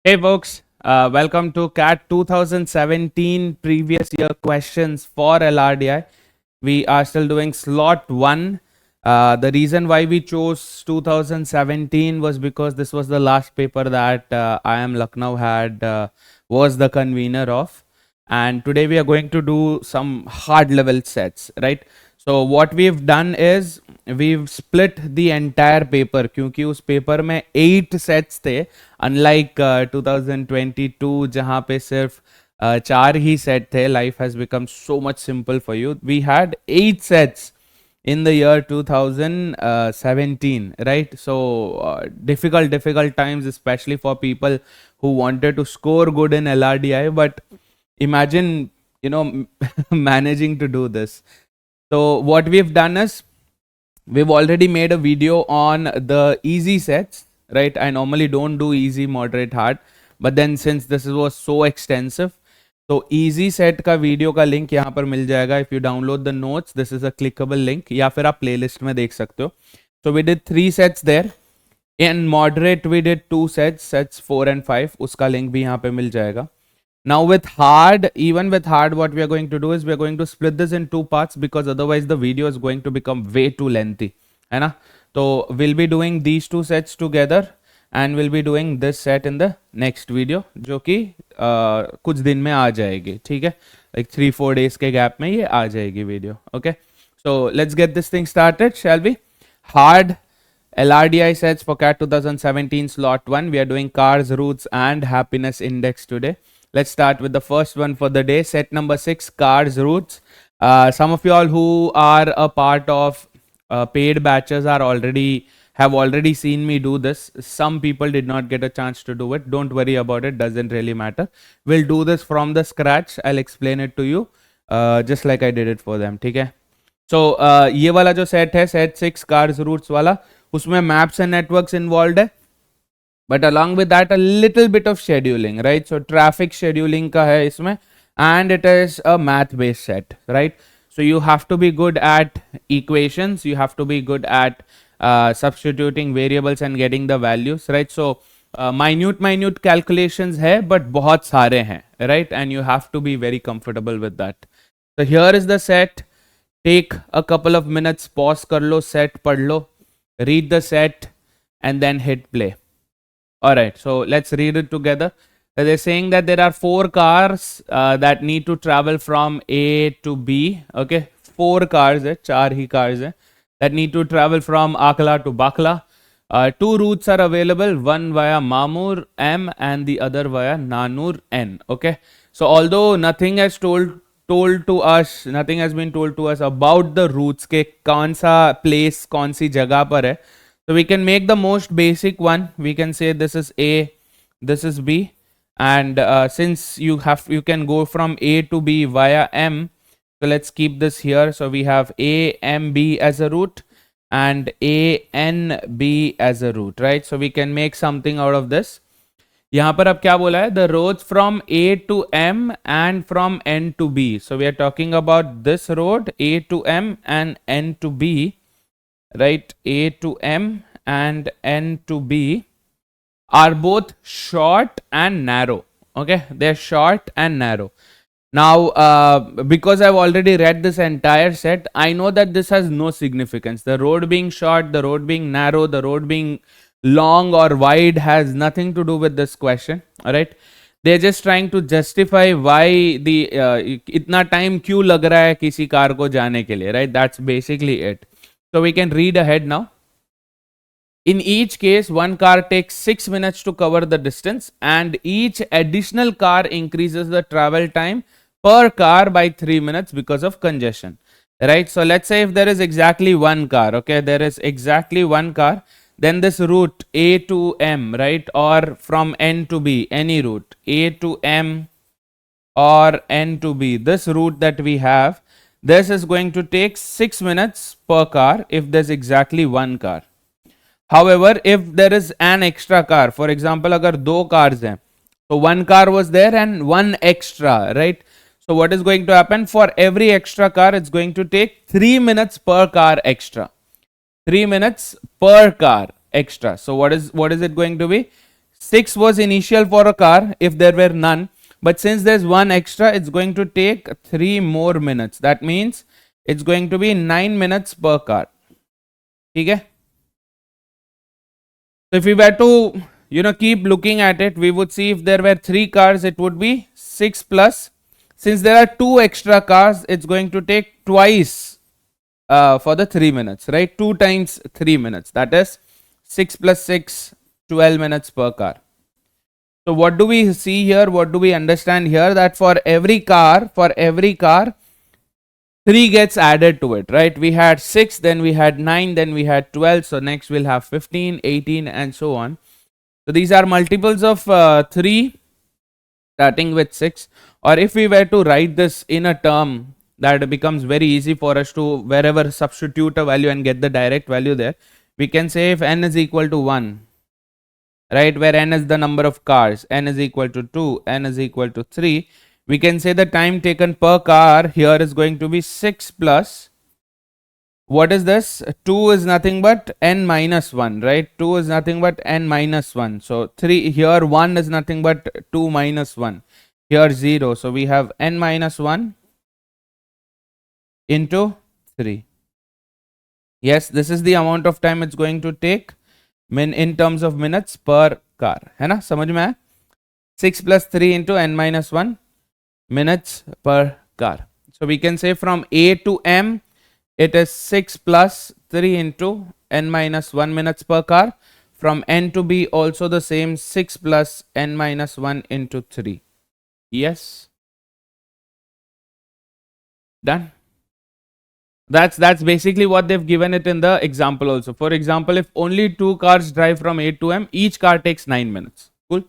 Hey folks, welcome to CAT 2017 previous year questions for LRDI. We are still doing slot 1. The reason why we chose 2017 was because this was the last paper that IIM Lucknow had was the convener of. And today we are going to do some hard level sets, right? So what we've done is we've split the entire paper क्योंकि उस paper में 8 sets थे unlike 2022 जहाँ पे सिर्फ 4 ही set थे. Life has become so much simple for you. We had 8 sets in the year 2017, right? So difficult times, especially for people who wanted to score good in LRDI, but imagine managing to do this. So what we've done is we've already made a video on the easy sets, right? I normally don't do easy, moderate, hard, but then since this was so extensive, तो easy set का video का link यहाँ पर मिल जाएगा. If you download the notes, this is a clickable link, या फिर आप playlist में देख सकते हो. So we did 3 sets there. In moderate we did 2 sets, sets 4 and 5. उसका लिंक भी यहाँ पे मिल जाएगा. Now with hard, even with hard, what we are going to do is we are going to split this in 2 parts because otherwise the video is going to become way too lengthy, है ना? So we'll be doing these 2 sets together and we'll be doing this set in the next video, जो कि कुछ दिन में आ जाएगी, ठीक है? Like 3-4 days के gap में ये आ जाएगी video, okay? So let's get this thing started, shall we? Hard LRDI sets for CAT 2017 slot 1. We are doing cars, routes and happiness index today. Let's start with the first one for the day. Set number 6, cars, routes. Some of you all who are a part of paid batches have already seen me do this. Some people did not get a chance to do it. Don't worry about it. Doesn't really matter. We'll do this from the scratch. I'll explain it to you just like I did it for them. ठीक है? So ये वाला जो set है, set 6 cars, routes वाला, उसमें maps and networks involved है. But along with that, a little bit of scheduling, right? So traffic scheduling का है इसमें, and it is a math based set, right? So you have to be good at equations, you have to be good at substituting variables and getting the values, right? So minute calculations है, but बहुत सारे हैं, right? And you have to be very comfortable with that. So here is the set. Take a couple of minutes, pause कर लो, set पढ़ लो, read the set, and then hit play. All right, so let's read it together. They're saying that there are 4 cars that need to travel from A to B. Okay, 4 cars, 4 he cars that need to travel from Akla to Bakla. 2 routes are available, one via Mamur M and the other via Nanur N. Okay, so although nothing has been told to us about the routes के कौन सा place कौन सी जगह पर है. So we can make the most basic one. We can say this is A, this is B, and since you can go from A to B via M, so let's keep this here. So we have A, M, B as a route and A, N, B as a route, right? So we can make something out of this. यहाँ पर अब क्या बोला है? The roads from A to M and from N to B. So we are talking about this road A to M and N to B. Right, A to M and N to B are both short and narrow. Okay, they're short and narrow. Now, because I've already read this entire set, I know that this has no significance. The road being short, the road being narrow, the road being long or wide has nothing to do with this question. All right, they're just trying to justify why the इतना time क्यों लग रहा है किसी car को जाने के लिए, right? That's basically it. So we can read ahead now. In each case, one car takes 6 minutes to cover the distance and each additional car increases the travel time per car by 3 minutes because of congestion, right? So let's say if there is exactly one car, okay, there is exactly one car, then this route A to M, right, or from N to B, any route, A to M or N to B, this route that we have, this is going to take 6 minutes per car if there's exactly one car. However, if there is an extra car, for example, अगर 2 cars हैं, so one car was there and one extra, right? So what is going to happen? For every extra car, it's going to take 3 minutes per car extra. 3 minutes per car extra. So what is it going to be? 6 was initial for a car if there were none. But since there's one extra, it's going to take 3 more minutes. That means it's going to be 9 minutes per car. Okay? So if we were to, keep looking at it, we would see if there were 3 cars, it would be 6 plus. Since there are 2 extra cars, it's going to take twice for the 3 minutes, right? 2 times 3 minutes. That is 6 plus 6, 12 minutes per car. So what do we see here? What do we understand here? That for every car, 3 gets added to it, right? We had 6, then we had 9, then we had 12. So next we'll have 15, 18 and so on. So these are multiples of 3 starting with 6. Or if we were to write this in a term, that becomes very easy for us to wherever substitute a value and get the direct value there. We can say if n is equal to 1, right, where n is the number of cars, n is equal to 2, n is equal to 3, we can say the time taken per car here is going to be 6 plus, what is this? 2 is nothing but n minus 1, right? 2 is nothing but n minus 1. So 3 here, 1 is nothing but 2 minus 1. Here 0. So we have n minus 1 into 3. Yes, this is the amount of time it's going to take in terms of minutes per car. है ना? समझ में आया? 6 plus 3 into n minus 1 minutes per car. So we can say from A to M, it is 6 plus 3 into n minus 1 minutes per car. From N to B also the same, 6 plus n minus 1 into 3. Yes. Done. That's basically what they've given it in the example also. For example, if only 2 cars drive from A to M, each car takes 9 minutes. Cool.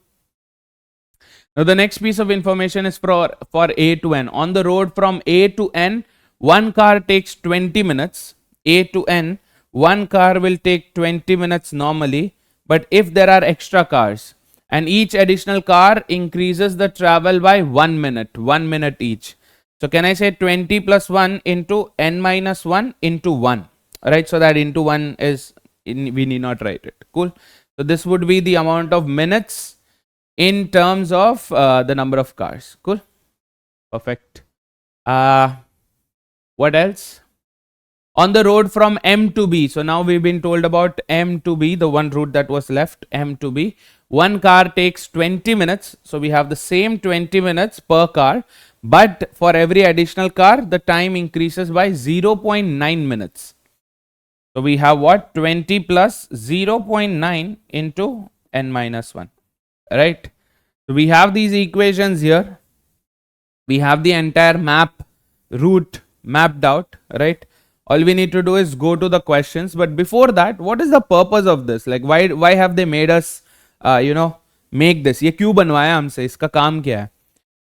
Now the next piece of information is for A to N. On the road from A to N, 1 car takes 20 minutes. A to N, 1 car will take 20 minutes normally. But if there are extra cars and each additional car increases the travel by 1 minute each. So can I say 20 plus 1 into n minus 1 into 1, right? So that into 1 is, we need not write it. Cool. So this would be the amount of minutes in terms of the number of cars. Cool. Perfect. What else? On the road from M to B. So now we've been told about M to B, the one route that was left, M to B. 1 car takes 20 minutes. So we have the same 20 minutes per car. But for every additional car, the time increases by 0.9 minutes. So we have what? 20 plus 0.9 into n minus 1. Right? So we have these equations here. We have the entire route mapped out. Right? All we need to do is go to the questions. But before that, what is the purpose of this? Like why have they made us, make this? ये क्यों बनवाया हमसे? इसका काम क्या है?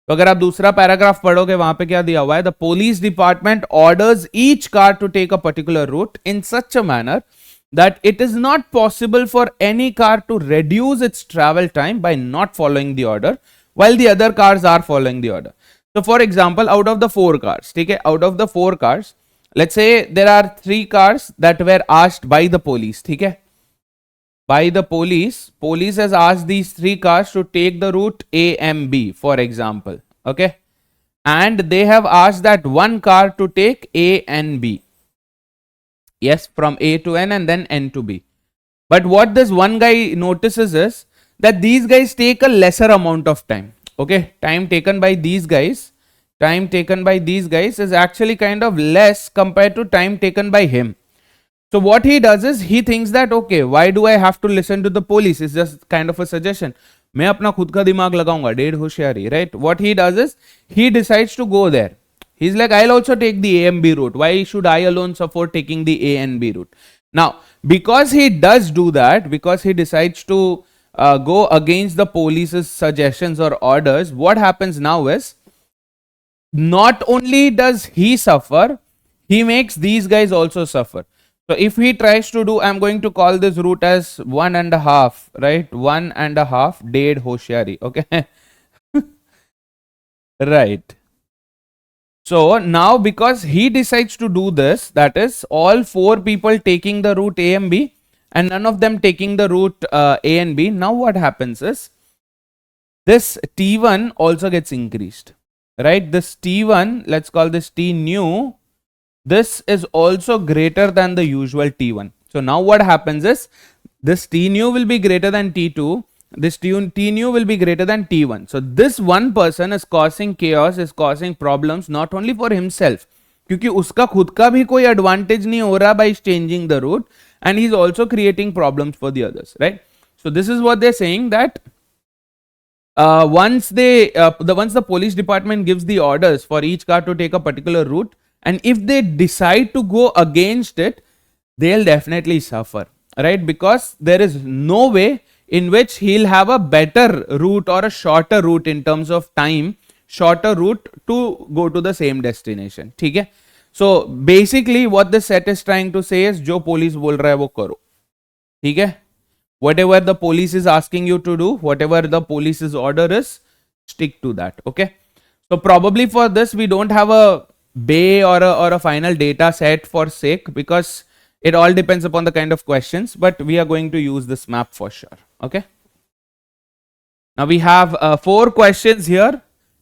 तो अगर आप दूसरा पैराग्राफ पढ़ोगे वहां पे क्या दिया हुआ है? The police department orders each car to take a particular route in such a manner that it is not possible for any car to reduce its travel time by not following the order while the other cars are following the order. So for example, out of the 4 cars, okay, out of the 4 cars, let's say there are 3 cars that were asked by the police, okay, by the police has asked these 3 cars to take the route A and B, for example, okay, and they have asked that 1 car to take A and B. Yes, from A to N and then N to B. But what this one guy notices is that these guys take a lesser amount of time. Okay, time taken by these guys is actually kind of less compared to time taken by him. So what he does is he thinks that, okay, why do I have to listen to the police? It's just kind of a suggestion. मैं अपना खुद का दिमाग लगाऊंगा, डेढ़ होशियारी, right? What he does is he decides to go there. He's like, I'll also take the A and B route. Why should I alone suffer taking the A and B route? Now, because he does do that, because he decides to go against the police's suggestions or orders, what happens now is, not only does he suffer, he makes these guys also suffer. So if he tries to do, I'm going to call this route as 1.5, right? 1.5 डेढ़ होशियारी, okay? Right. So now because he decides to do this, that is all 4 people taking the route A and B, and none of them taking the route A and B. Now what happens is this T1 also gets increased, right? This T1, let's call this T new. This is also greater than the usual T1. So now what happens is this T new will be greater than T2. This T new will be greater than T1. So this one person is causing chaos, is causing problems not only for himself, क्योंकि उसका खुद का भी कोई advantage नहीं हो रहा by changing the route, and he's also creating problems for the others, right? So this is what they're saying, that once the police department gives the orders for each car to take a particular route, and if they decide to go against it, they'll definitely suffer, right? Because there is no way in which he'll have a better route or a shorter route in terms of time, shorter route to go to the same destination. ठीक है? So basically what the set is trying to say is जो police बोल रहा है वो करो. ठीक है? Whatever the police is asking you to do, whatever the police's order is, stick to that. Okay. So probably for this we don't have a bay or a final data set for sake, because it all depends upon the kind of questions, but we are going to use this map for sure. Okay. Now we have 4 questions here.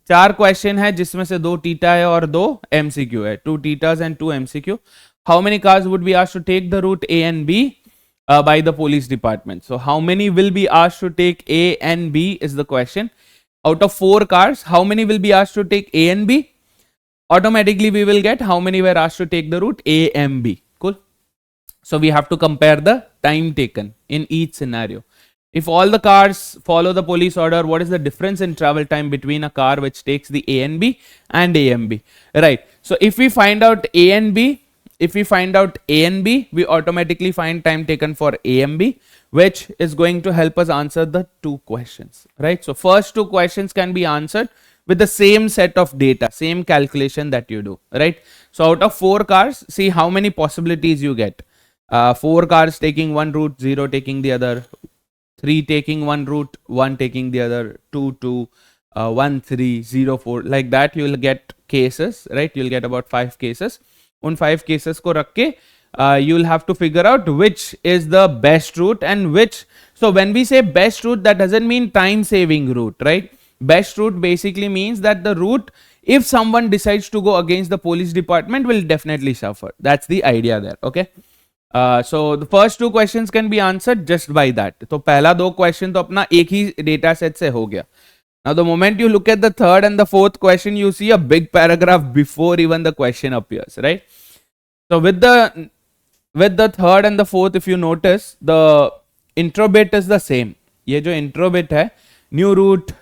4 question है जिसमें से 2 theta है और 2 MCQ है. 2 theta's and 2 MCQ. How many cars would be asked to take the route A and B by the police department? So how many will be asked to take A and B is the question. Out of 4 cars, how many will be asked to take A and B? Automatically we will get how many were asked to take the route A and B. Cool. So we have to compare the time taken in each scenario. If all the cars follow the police order, what is the difference in travel time between a car which takes the A and B and A and B? Right. So if we find out A and B, we automatically find time taken for A and B, which is going to help us answer the 2 questions, right? So first 2 questions can be answered with the same set of data, same calculation that you do, right? So out of 4 cars, see how many possibilities you get. 4 cars taking one route, 0 taking the other, 3 taking one route, 1 taking the other, 2, 2, 1, 3, 0, 4, like that you will get cases, right? You'll get about 5 cases. उन 5 cases को रख के you will have to figure out which is the best route and which. So when we say best route, that doesn't mean time saving route, right? Best route basically means that the route, if someone decides to go against the police department, will definitely suffer. That's the idea there. Okay. So the first 2 questions can be answered just by that. तो पहला 2 question तो अपना एक ही data set से हो गया. Now the moment you look at the third and the fourth question, you see a big paragraph before even the question appears, right? So with the third and the fourth, if you notice, the intro bit is the same. ये जो intro bit है, new route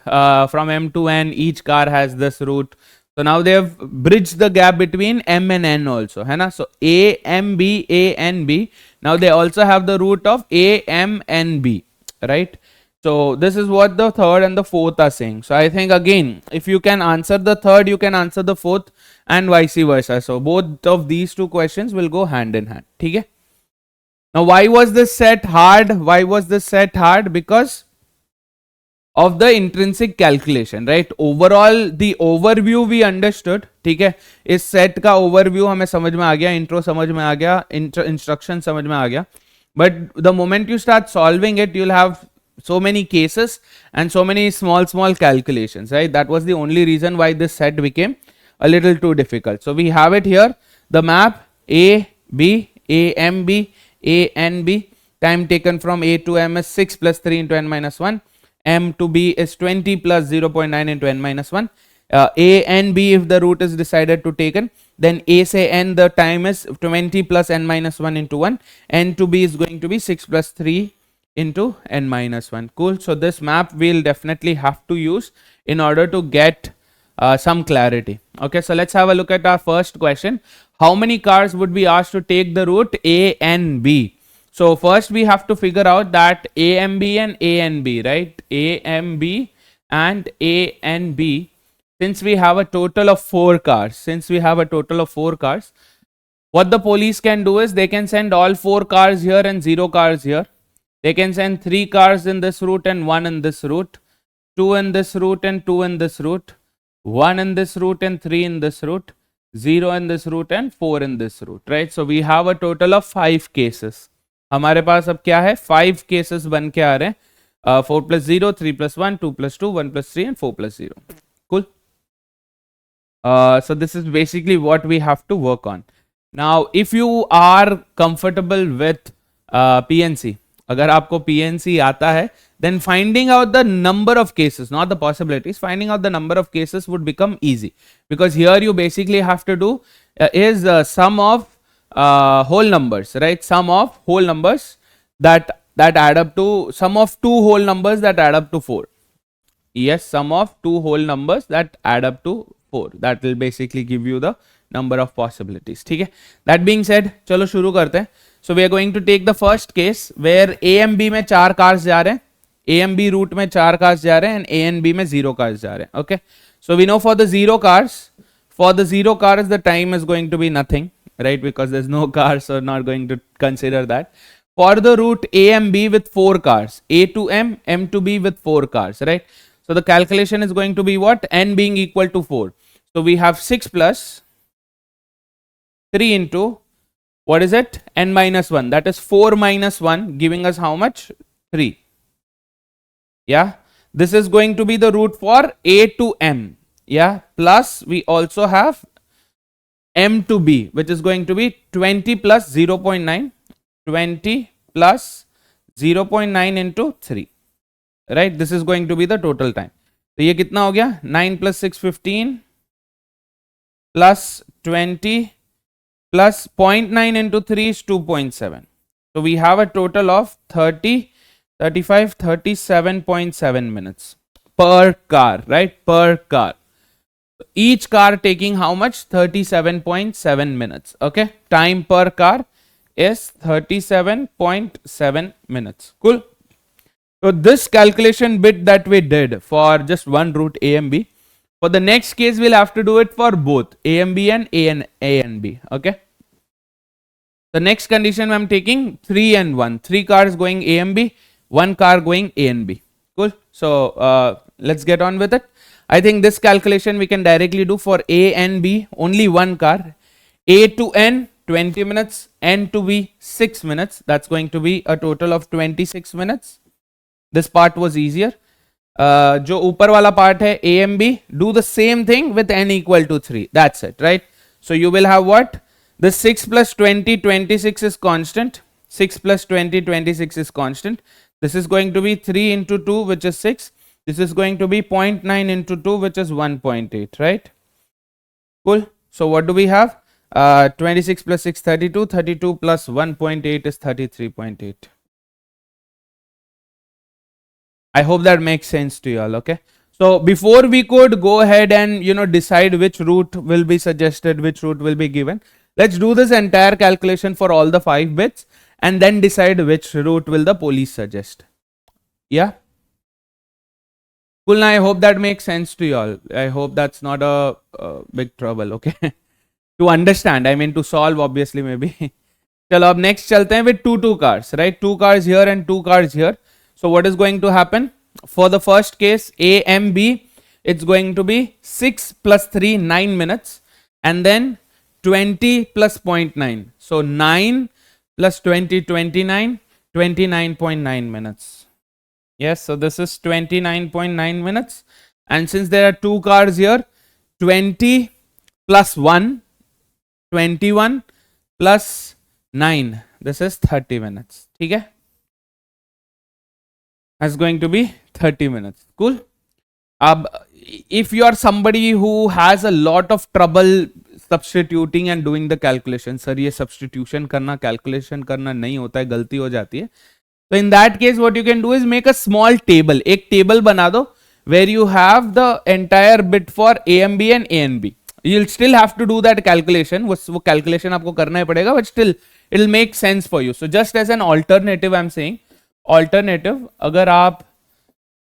from M to N, each car has this route. So now they have bridged the gap between M and N also, है ना? So A, M, B, A, N, B. Now they also have the route of A, M, N, B, right? So this is what the third and the fourth are saying. So I think again, if you can answer the third, you can answer the fourth, and vice versa. So both of these 2 questions will go hand in hand. ठीक है? Now why was this set hard? Why was this set hard? Because of the intrinsic calculation, right? Overall the overview we understood. ठीक है? इस set का overview हमें समझ में आ गया, intro समझ में आ गया, instruction समझ में आ गया. But the moment you start solving it, you'll have so many cases and so many small calculations, right? That was the only reason why this set became a little too difficult. So we have it here, the map A, B, A, M, B, A, N, B. Time taken from A to M is 6 plus 3 into N minus 1. M to B is 20 plus 0.9 into N minus 1. A and B, if the route is decided to taken, then A say N, the time is 20 plus N minus 1 into 1. N to B is going to be 6 plus 3 into N minus 1. Cool. So this map we'll definitely have to use in order to get some clarity. Okay, so let's have a look at our first question. How many cars would be asked to take the route A and B? So first we have to figure out that A and B and A and B, right? A and B and A and B. Since we have a total of 4 cars, what the police can do is they can send all 4 cars here and 0 cars here. They can send 3 cars in this route and 1 in this route, 2 in this route and 2 in this route, 1 in this route and 3 in this route, 0 in this route and 4 in this route, right? So we have a total of 5 cases. हमारे पास अब क्या है, 5 cases बन के आ रहे हैं, 4+0, 3+1, 2+2, 1+3 and 4+0. Cool. So this is basically what we have to work on. Now, if you are comfortable with PNC, अगर आपको PNC आता है, then finding out the number of cases, not the possibilities, finding out the number of cases would become easy, because here you basically have to do is sum of whole numbers, right? Sum of whole numbers that add up to, sum of two whole numbers that add up to 4. Yes, sum of two whole numbers that add up to 4. That will basically give you the number of possibilities. ठीक है, that being said, चलो शुरू करते हैं. So we are going to take the first case where A and B में 4 cars जा रहे हैं, A and B route में 4 cars जा रहे हैं, and A and B में 0 cars जा रहे हैं. Okay, so we know for the 0 cars, the time is going to be nothing, right? Because there's no cars, so not going to consider that. For the route A and B with 4 cars, A to M, M to B with 4 cars, right? So the calculation is going to be what? N being equal to 4. So we have 6 plus 3 into, what is it? N minus 1. That is 4 minus 1, giving us how much? 3. Yeah. This is going to be the route for A to M. Yeah. Plus we also have M to B, which is going to be 20 plus 0.9. 20 plus 0.9 into 3. Right, this is going to be the total time. तो ये कितना हो गया? 9 plus 6 15 plus 20 plus 0.9 into 3 is 2.7. So we have a total of 30, 35, 37.7 minutes per car, right? Per car. Each car taking how much? 37.7 minutes. Okay, time per car is 37.7 minutes. Cool. So this calculation bit that we did for just one route A and B, for the next case we'll have to do it for both A and B and A and B. Okay. The next condition I'm taking 3 and 1. 3 cars going A and B, 1 car going A and B. Cool. So let's get on with it. I think this calculation we can directly do for A and B, only 1 car. A to N 20 minutes, N to B 6 minutes. That's going to be a total of 26 minutes. This part was easier. जो ऊपर वाला part है A and B, do the same thing with N equal to 3. That's it, right? So you will have what? The 6 plus 20, 26 is constant. 6 plus 20, 26 is constant. This is going to be 3 into 2, which is 6. This is going to be 0.9 into 2, which is 1.8, right? Cool. So what do we have? 26 plus 6, 32. 32 plus 1.8 is 33.8. I hope that makes sense to you all. Okay. So before we could go ahead and decide which route will be suggested, which route will be given, let's do this entire calculation for all the 5 bits and then decide which route will the police suggest. Yeah. Cool. Now I hope that makes sense to you all. I hope that's not a big trouble. Okay. To understand, I mean to solve obviously maybe. Chalo, ab next chalte hain with 2 cars, right? 2 cars here and 2 cars here. So what is going to happen? For the first case A and B, it's going to be 6 plus 3, 9 minutes, and then 20 plus 0.9. So 9 plus 20, 29, 29.9 minutes. Yes, so this is 29.9 minutes. And since there are 2 cars here, 20 plus 1, 21 plus 9. This is 30 minutes. Okay? That's going to be 30 minutes. Cool. If you are somebody who has a lot of trouble substituting and doing the calculation, sir ये substitution करना calculation करना नहीं होता है, गलती हो जाती है. So in that case what you can do is make a small table. एक table बना दो where you have the entire bit for A and B and A and B. You'll still have to do that calculation. वो calculation आपको करना ही पड़ेगा, but still it will make sense for you. So just as an alternative I'm saying, alternative, अगर आप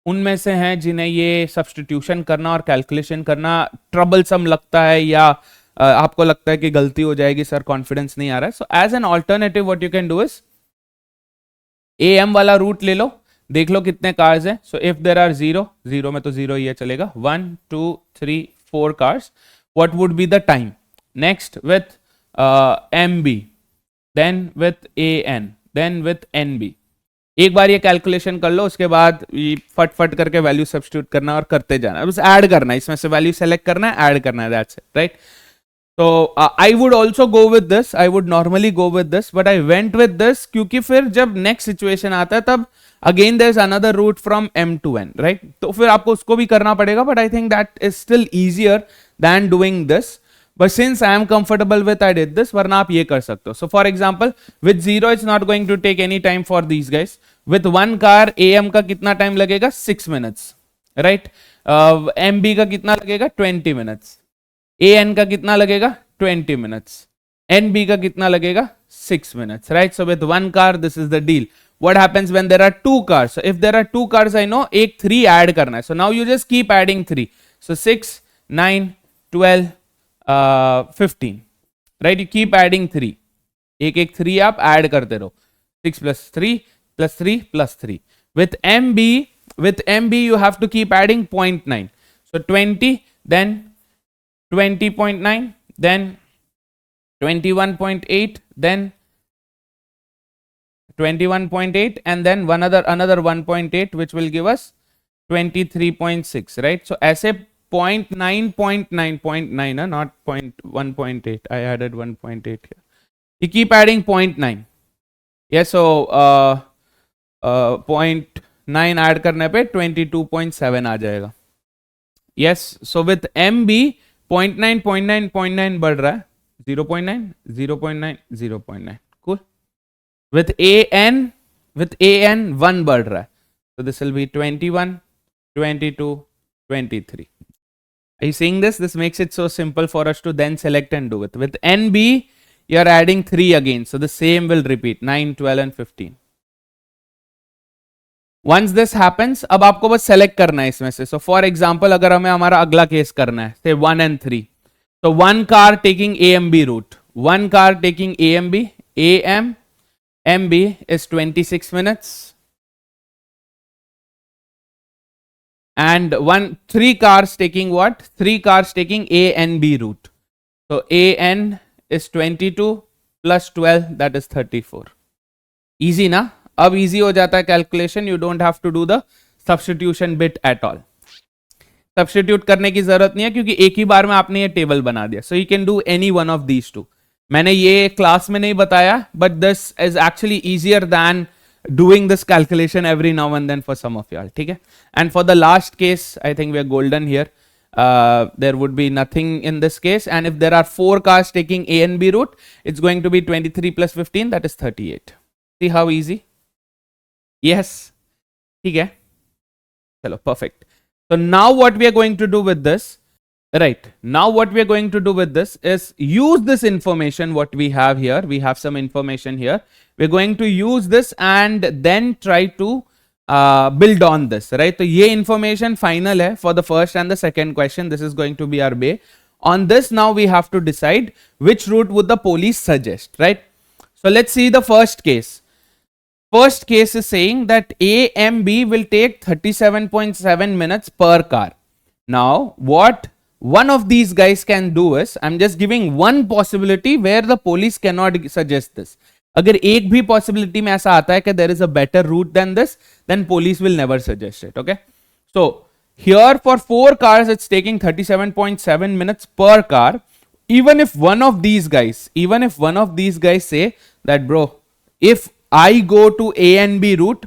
उनमें से हैं जिन्हें ये सब्स्टिट्यूशन करना और कैलकुलेशन करना ट्रबलसम लगता है या आपको लगता है कि गलती हो जाएगी, सर कॉन्फिडेंस नहीं आ रहा है, so as an alternative what you can do is A M वाला रूट ले लो, देख लो कितने कार्स हैं. सो इफ देयर आर 0 में तो 0 ही है, चलेगा. 1 2 3 4 cars, what would be the time. Next with M B, then with A N, then with NB. एक बार ये कैलकुलेशन कर लो, उसके बाद फट फट करके वैल्यू सब्स्टिट्यूट करना और करते जाना, बस ऐड करना है, इसमें से वैल्यू सेलेक्ट करना है, ऐड करना है, दैट्स इट, राइट. तो I would also go with this, I would normally go with this, but I went with this क्योंकि फिर जब नेक्स्ट सिचुएशन आता है तब again there is another route from M to N, right. तो फिर आपको उसको भी करना पड़ेगा, but I think that is still easier than doing this. But since I am comfortable with I did this, वरना आप ये कर सकते हो. So for example, with 0 it's not going to take any time for these guys. With one car, AM का कितना time लगेगा? 6 minutes, right? MB का कितना लगेगा? 20 minutes. AN का कितना लगेगा? 20 minutes. NB का कितना लगेगा? 6 minutes, right? So with one car, this is the deal. What happens when there are two cars? So if there are two cars, I know एक 3 add करना है. So now you just keep adding 3. So 6, 9, 12, 15, right? You keep adding 3. एक 3 आप add करते रहो. 6 plus 3 plus 3 plus 3. With MB you have to keep adding 0.9. So 20, then 20.9, then 21.8, then 21.8, and then another 1.8, which will give us 23.6, right? So ऐसे 0.9, not 1.8. I added 1.8 here. You keep adding 0.9. Yes, so 0.9 add करने पे 22.7 आ जाएगा. Yes, so with MB 0.9 बढ़ रहा है, 0.9, 0.9, 0.9. Cool. With AN 1 बढ़ रहा है. So this will be 21, 22, 23. Are you seeing this? This makes it so simple for us to then select and do it. With NB, you are adding 3 again. So the same will repeat, 9, 12 and 15. Once this happens, अब आपको बस select करना है इसमें से. So for example, अगर हमें हमारा अगला केस करना है, say 1 and 3. So one car taking AMB route. One car taking AMB, MB is 26 minutes. And 3 cars taking what? 3 cars taking A and B route. So AN is 22 plus 12, that is 34. Easy ना? अब easy हो जाता है calculation. You don't have to do the substitution bit at all. Substitute करने की जरूरत नहीं है क्योंकि एक ही बार में आपने ये टेबल बना दिया. So you can do any one of these two. मैंने ये क्लास में नहीं बताया, but this is actually easier than doing this calculation every now and then for some of y'all. ठीक है? And for the last case, I think we are golden here. There would be nothing in this case, and if there are 4 cars taking A and B route, it's going to be 23 plus 15, that is 38. See how easy? Yes. ठीक है? चलो, perfect. So now what we are going to do with this, right? Now what we are going to do with this is use this information what we have here. We have some information here. We're going to use this and then try to build on this, right? So ये information final है for the first and the second question. This is going to be our base. On this now we have to decide which route would the police suggest, right? So let's see the first case. First case is saying that AMB will take 37.7 minutes per car. Now what one of these guys can do is, I'm just giving one possibility where the police cannot suggest this. अगर एक भी possibility में ऐसा आता है कि there is a better route than this, then police will never suggest it. Okay. So here for 4 cars, it's taking 37.7 minutes per car. Even if one of these guys say that, bro, if I go to A and B route,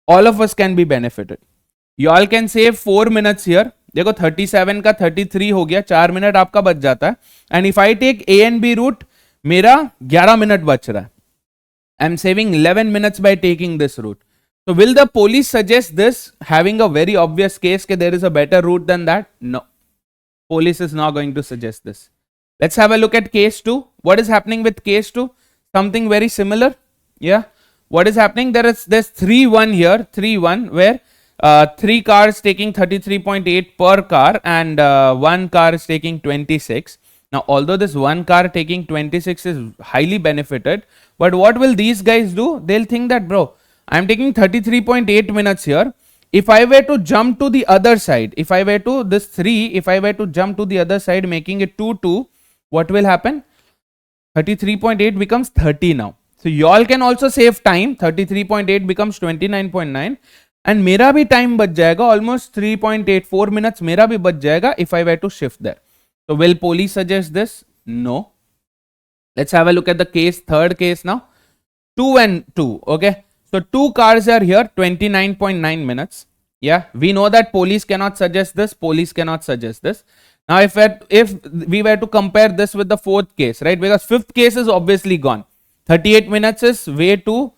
all of us can be benefited. You all can save 4 minutes here. देखो 37 का 33 हो गया, 4 minute आपका बच जाता है. And if I take A and B route, मेरा 11 minute बच रहा है. I am saving 11 minutes by taking this route. So will the police suggest this, having a very obvious case that there is a better route than that? No. Police is not going to suggest this. Let's have a look at case 2. What is happening with case 2? Something very similar. Yeah. What is happening? There's 3-1 here, 3-1, where 3 cars taking 33.8 per car and 1 car is taking 26. Now, although this 1 car taking 26 is highly benefited, but what will these guys do? They'll think that, bro, I'm taking 33.8 minutes here. If I were to jump to the other side, if I were to this 3, if I were to jump to the other side, making it 2-2, what will happen? 33.8 becomes 30 now. So y'all can also save time. 33.8 becomes 29.9 and मेरा भी time बच जाएगा almost 3.84 minutes मेरा भी बच जाएगा if I were to shift there. So will police suggest this? No. Let's have a look at the case, third case now. 2 and 2, okay? So two cars are here, 29.9 minutes. Yeah, we know that police cannot suggest this, police cannot suggest this. Now if we were to compare this with the fourth case, right? Because fifth case is obviously gone. 38 minutes is way too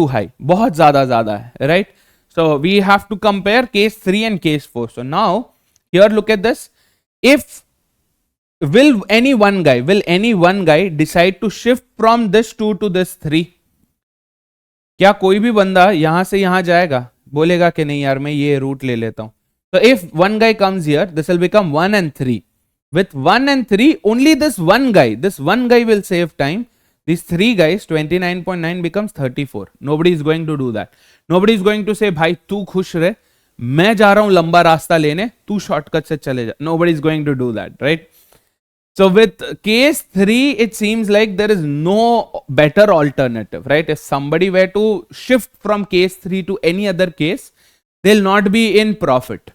high. बहुत ज़्यादा है, right? So we have to compare case 3 and case 4. So now here look at this. If will any one guy decide to shift from this 2 to this 3? क्या कोई भी बंदा यहां से यहां जाएगा, बोलेगा कि नहीं यार मैं ये रूट ले लेता हूं? So if one guy comes here, this will become 1 and 3. With 1 and 3, only this one guy will save time. These three guys, 29.9 becomes 34. Nobody is going to do that. Nobody is going to say, भाई तू खुश रहे, मैं जा रहा हूं लंबा रास्ता लेने, तू शॉर्टकट से चले जा. Nobody is going to do that, right? So with case 3, it seems like there is no better alternative, right? If somebody were to shift from case 3 to any other case, they'll not be in profit.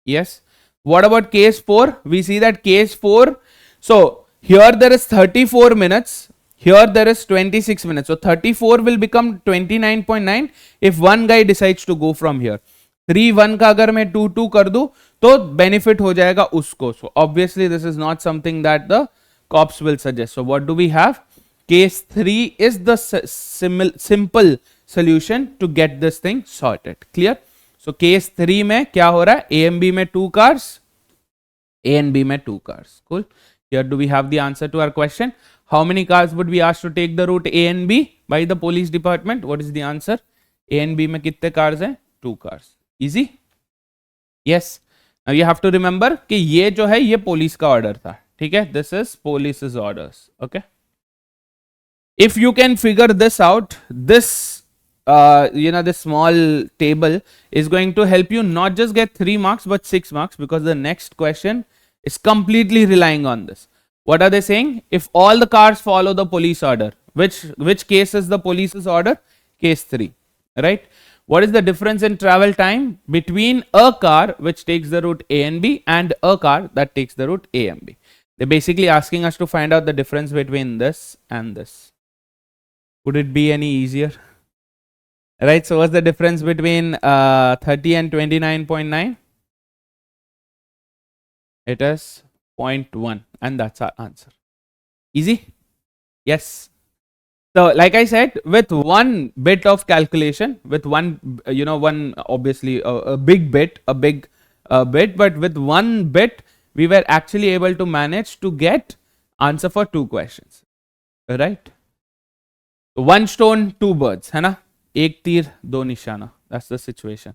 Yes. What about case 4? We see that case 4. So here there is 34 minutes. Here there is 26 minutes. So 34 will become 29.9 if one guy decides to go from here. 3-1 का अगर मैं 2-2 कर दूं तो benefit हो जाएगा उसको. So obviously this is not something that the cops will suggest. So what do we have? Case 3 is the simple solution to get this thing sorted. Clear? So case 3 में क्या हो रहा है? A and B में 2 cars, A and B में 2 cars. Cool. Here do we have the answer to our question? How many cars would be asked to take the route A and B by the police department? What is the answer? A and B में कितने cars हैं? 2 cars. Easy? Yes. Now you have to remember कि ये जो है ये police का order था. ठीक है? This is police's orders. Okay. If you can figure this out, this this small table is going to help you not just get 3 marks but 6 marks, because the next question is completely relying on this. What are they saying? If all the cars follow the police order, which case is the police's order? Case 3, right? What is the difference in travel time between a car which takes the route A and B and a car that takes the route A and B? They're basically asking us to find out the difference between this and this. Could it be any easier? Right, so what's the difference between 30 and 29.9? It is 0.1, and that's our answer. Easy? Yes. So like I said, with one bit of calculation, with one, one obviously a big bit, but with one bit, we were actually able to manage to get answer for 2 questions, right? One stone, 2 birds, है ना? एक तीर, 2 निशाना. That's the situation.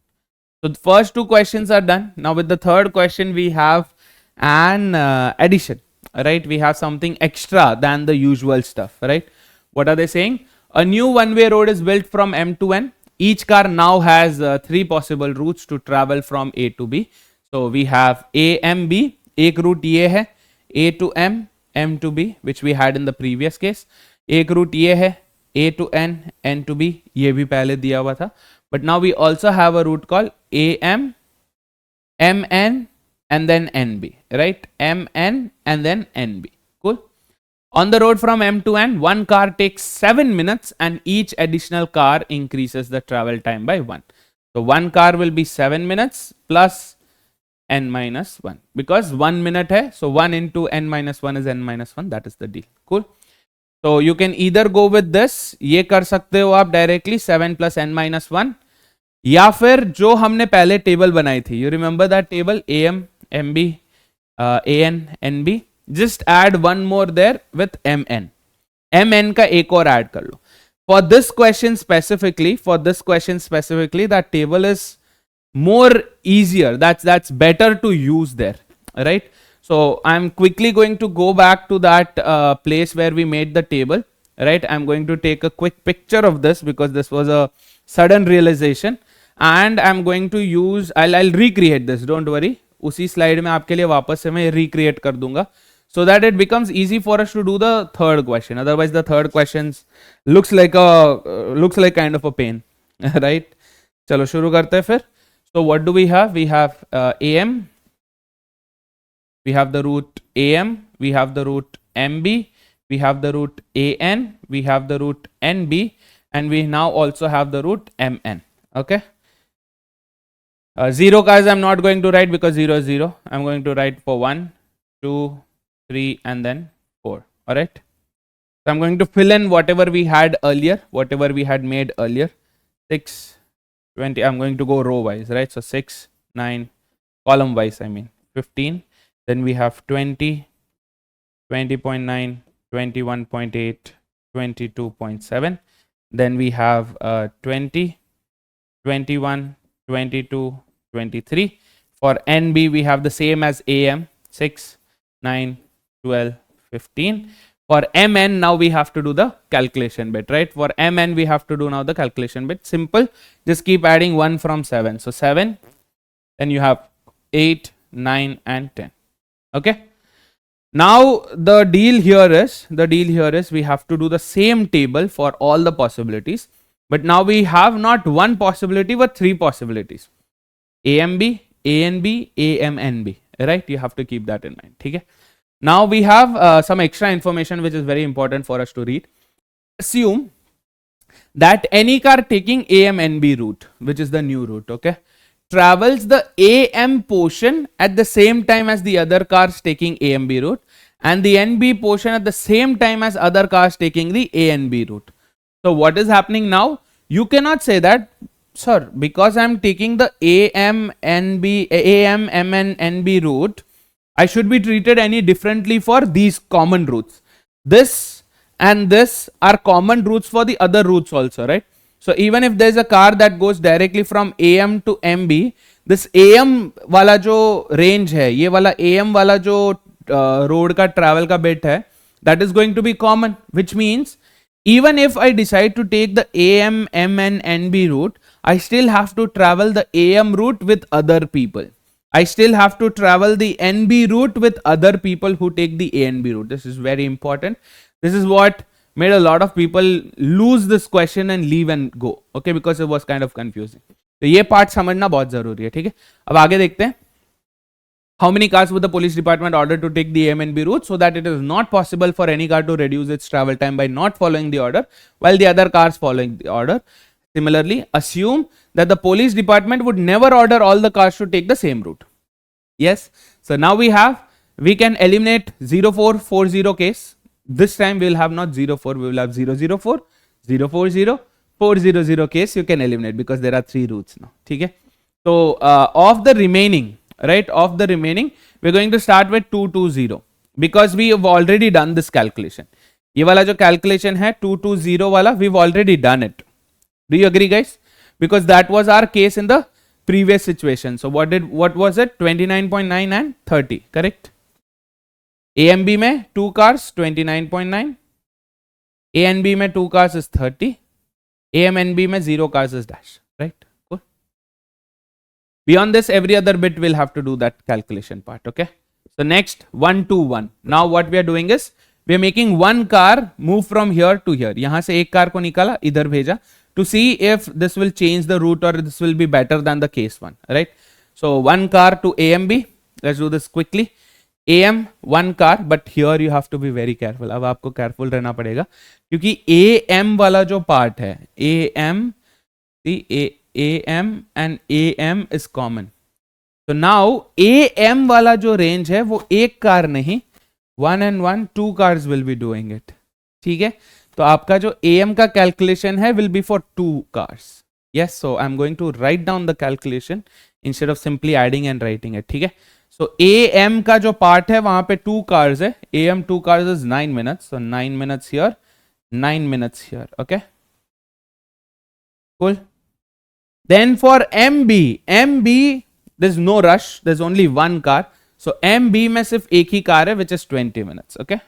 So the first 2 questions are done. Now with the third question, we have an addition, right? We have something extra than the usual stuff, right? What are they saying? A new one-way road is built from M to N. Each car now has 3 possible routes to travel from A to B. So we have A, M, B. एक route ये है A to M, M to B, which we had in the previous case. एक route ये है A to N, N to B. ये भी पहले दिया हुआ था. But now we also have a route called AM, MN, and then NB, right? MN and then NB. Cool. On the road from M to N, one car takes 7 minutes and each additional car increases the travel time by 1. So one car will be 7 minutes plus N minus 1, because 1 minute hai, so 1 into N minus 1 is N minus 1. That is the deal. Cool. So you can either go with this, ये कर सकते हो आप directly 7 plus N minus 1, या फिर जो हमने पहले टेबल बनाई थी, you remember that table, AM, MB, AN, NB, just add one more there with MN. MN का एक और add कर लो. For this question specifically, that table is more easier. That's better to use there, right? So I'm quickly going to go back to that place where we made the table, right? I'm going to take a quick picture of this because this was a sudden realization, and I'm going to use, I'll recreate this, don't worry. उसी slide में आपके लिए वापस से मैं recreate कर दूंगा. so that it becomes easy for us to do the third question. Otherwise, the third questions looks like kind of a pain, right? चलो शुरू करते हैं फिर. So what do we have? We have AM, we have the root AM, we have the root MB, we have the root AN, we have the root NB, and we now also have the root MN. Okay. 0 guys, I'm not going to write because 0 is 0. I'm going to write for 1, 2, 3, and then 4. All right. So I'm going to fill in whatever we had earlier, whatever we had made earlier. 6, 20. I'm going to go row wise, right? So 6, 9, column wise, I mean 15. Then we have 20, 20.9, 21.8, 22.7. Then we have 20, 21, 22, 23. For NB, we have the same as AM, 6, 9, 12, 15. For MN, now we have to do the calculation bit, right? For MN, we have to do now the calculation bit. Simple. Just keep adding 1 from 7. So 7, then you have 8, 9, and 10. Okay. Now the deal here is we have to do the same table for all the possibilities. But now we have not one possibility but 3 possibilities. AMB, ANB, AMNB. Right? You have to keep that in mind. Okay? Now we have some extra information which is very important for us to read. Assume that any car taking AMNB route, which is the new route, okay, travels the AM portion at the same time as the other cars taking AMB route, and the NB portion at the same time as other cars taking the ANB route. So what is happening now? You cannot say that, sir, because I am taking the AMMNB route, I should be treated any differently for these common routes. This and this are common routes for the other routes also, right? So even if there is a car that goes directly from AM to MB, this AM वाला जो range है, ये वाला AM वाला जो road का travel का bit है, that is going to be common, which means even if I decide to take the AM, MN, NB route, I still have to travel the AM route with other people. I still have to travel the NB route with other people who take the ANB route. This is very important. This is what made a lot of people lose this question and leave and go. Okay, because it was kind of confusing. तो ये part समझना बहुत जरूरी है, ठीक है? अब आगे देखते हैं. How many cars would the police department order to take the AMNB route so that it is not possible for any car to reduce its travel time by not following the order while the other cars following the order? Similarly, assume that the police department would never order all the cars to take the same route. Yes. So now we can eliminate 0440 case. This time we will have not 04, we will have 004, 040, 400 case you can eliminate because there are 3 routes now. Okay. So of the remaining, right, we're going to start with 220 because we have already done this calculation. ये वाला जो calculation है 220 वाला, we've already done it. Do you agree, guys? Because that was our case in the previous situation. So what was it? 29.9 and 30, correct? AMB में 2 cars 29.9, ANB में 2 cars is 30, AMNB में 0 cars is dash, right? Cool. Beyond this, every other bit will have to do that calculation part. Okay. So next 1 to 1. Now what we are doing is we are making one car move from here to here. यहाँ से एक car को निकाला, इधर भेजा, to see if this will change the route or this will be better than the case 1, right? So one car to AMB. Let's do this quickly. AM 1 car, but here you have to be very careful. अब आपको careful रहना पड़ेगा क्योंकि AM वाला जो part है, AM, see AM and AM is common. So now AM वाला जो range है वो एक कार नहीं, 1 and 1, 2 cars will be doing it. ठीक है? तो आपका जो AM का calculation है will be for 2 cars. Yes, so I'm going to write down the calculation instead of simply adding and writing it. ठीक है? So AM का जो part है वहां पे 2 cars है. AM 2 cars is 9 minutes. So 9 minutes here, 9 minutes here. Okay. Cool. Then for MB, there's no rush. There's only one car. So MB में सिर्फ एक ही car है, which is 20 minutes. Okay.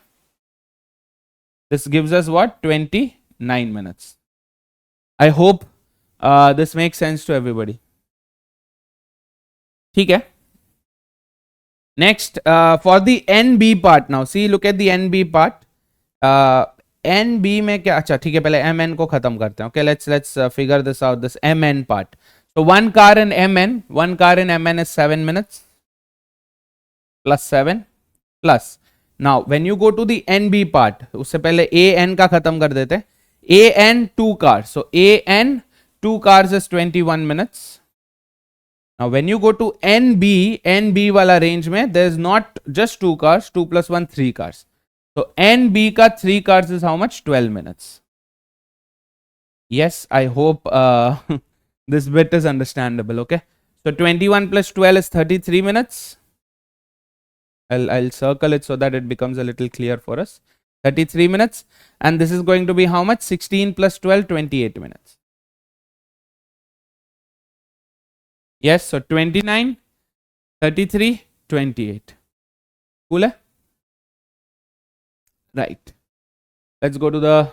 This gives us what? 29 minutes. I hope this makes sense to everybody. ठीक है. Next, for the NB part now, see, look at the NB part. NB में क्या, अच्छा ठीक है, पहले MN को खत्म करते हैं. Okay, let's figure this out. This MN part. So one car in MN is 7 minutes plus 7 plus. Now when you go to the NB part, उससे पहले AN का खत्म कर देते हैं. AN 2 cars. So AN 2 cars is 21 minutes. Now when you go to NB वाला range में, there is not just 2 cars, 2 plus 1 3 cars. So NB का 3 cars is how much? 12 minutes. Yes, I hope this bit is understandable. Okay, so 21 plus 12 is 33 minutes. I'll circle it so that it becomes a little clear for us. 33 minutes, and this is going to be how much? 16 plus 12, 28 minutes. Yes, so 29, 33, 28. Cool, eh? Right. Let's go to the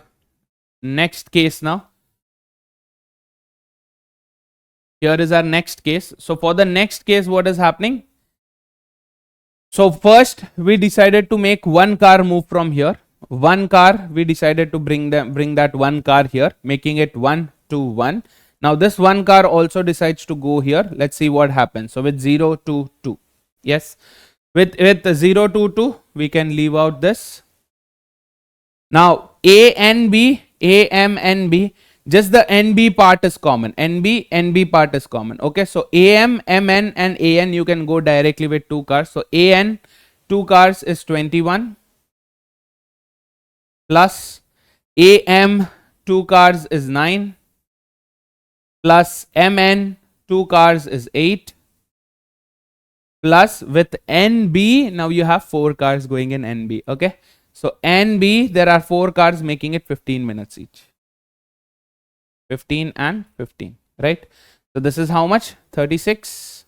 next case now. Here is our next case. So for the next case, what is happening? So first we decided to make one car move from here. One car, we decided to bring that one car here, making it 1, 2, 1. Now this one car also decides to go here. Let's see what happens. So with 0, 2, 2. Yes. With 0, 2, 2, we can leave out this. Now A and B, AM and B, just the NB part is common. NB part is common. Okay, so AM, MN and AN you can go directly with 2 cars. So AN 2 cars is 21 plus AM 2 cars is 9 plus MN 2 cars is 8 plus with NB, now you have 4 cars going in NB. Okay, so NB, there are 4 cars making it 15 minutes each. 15 and 15, right? So this is how much? 36.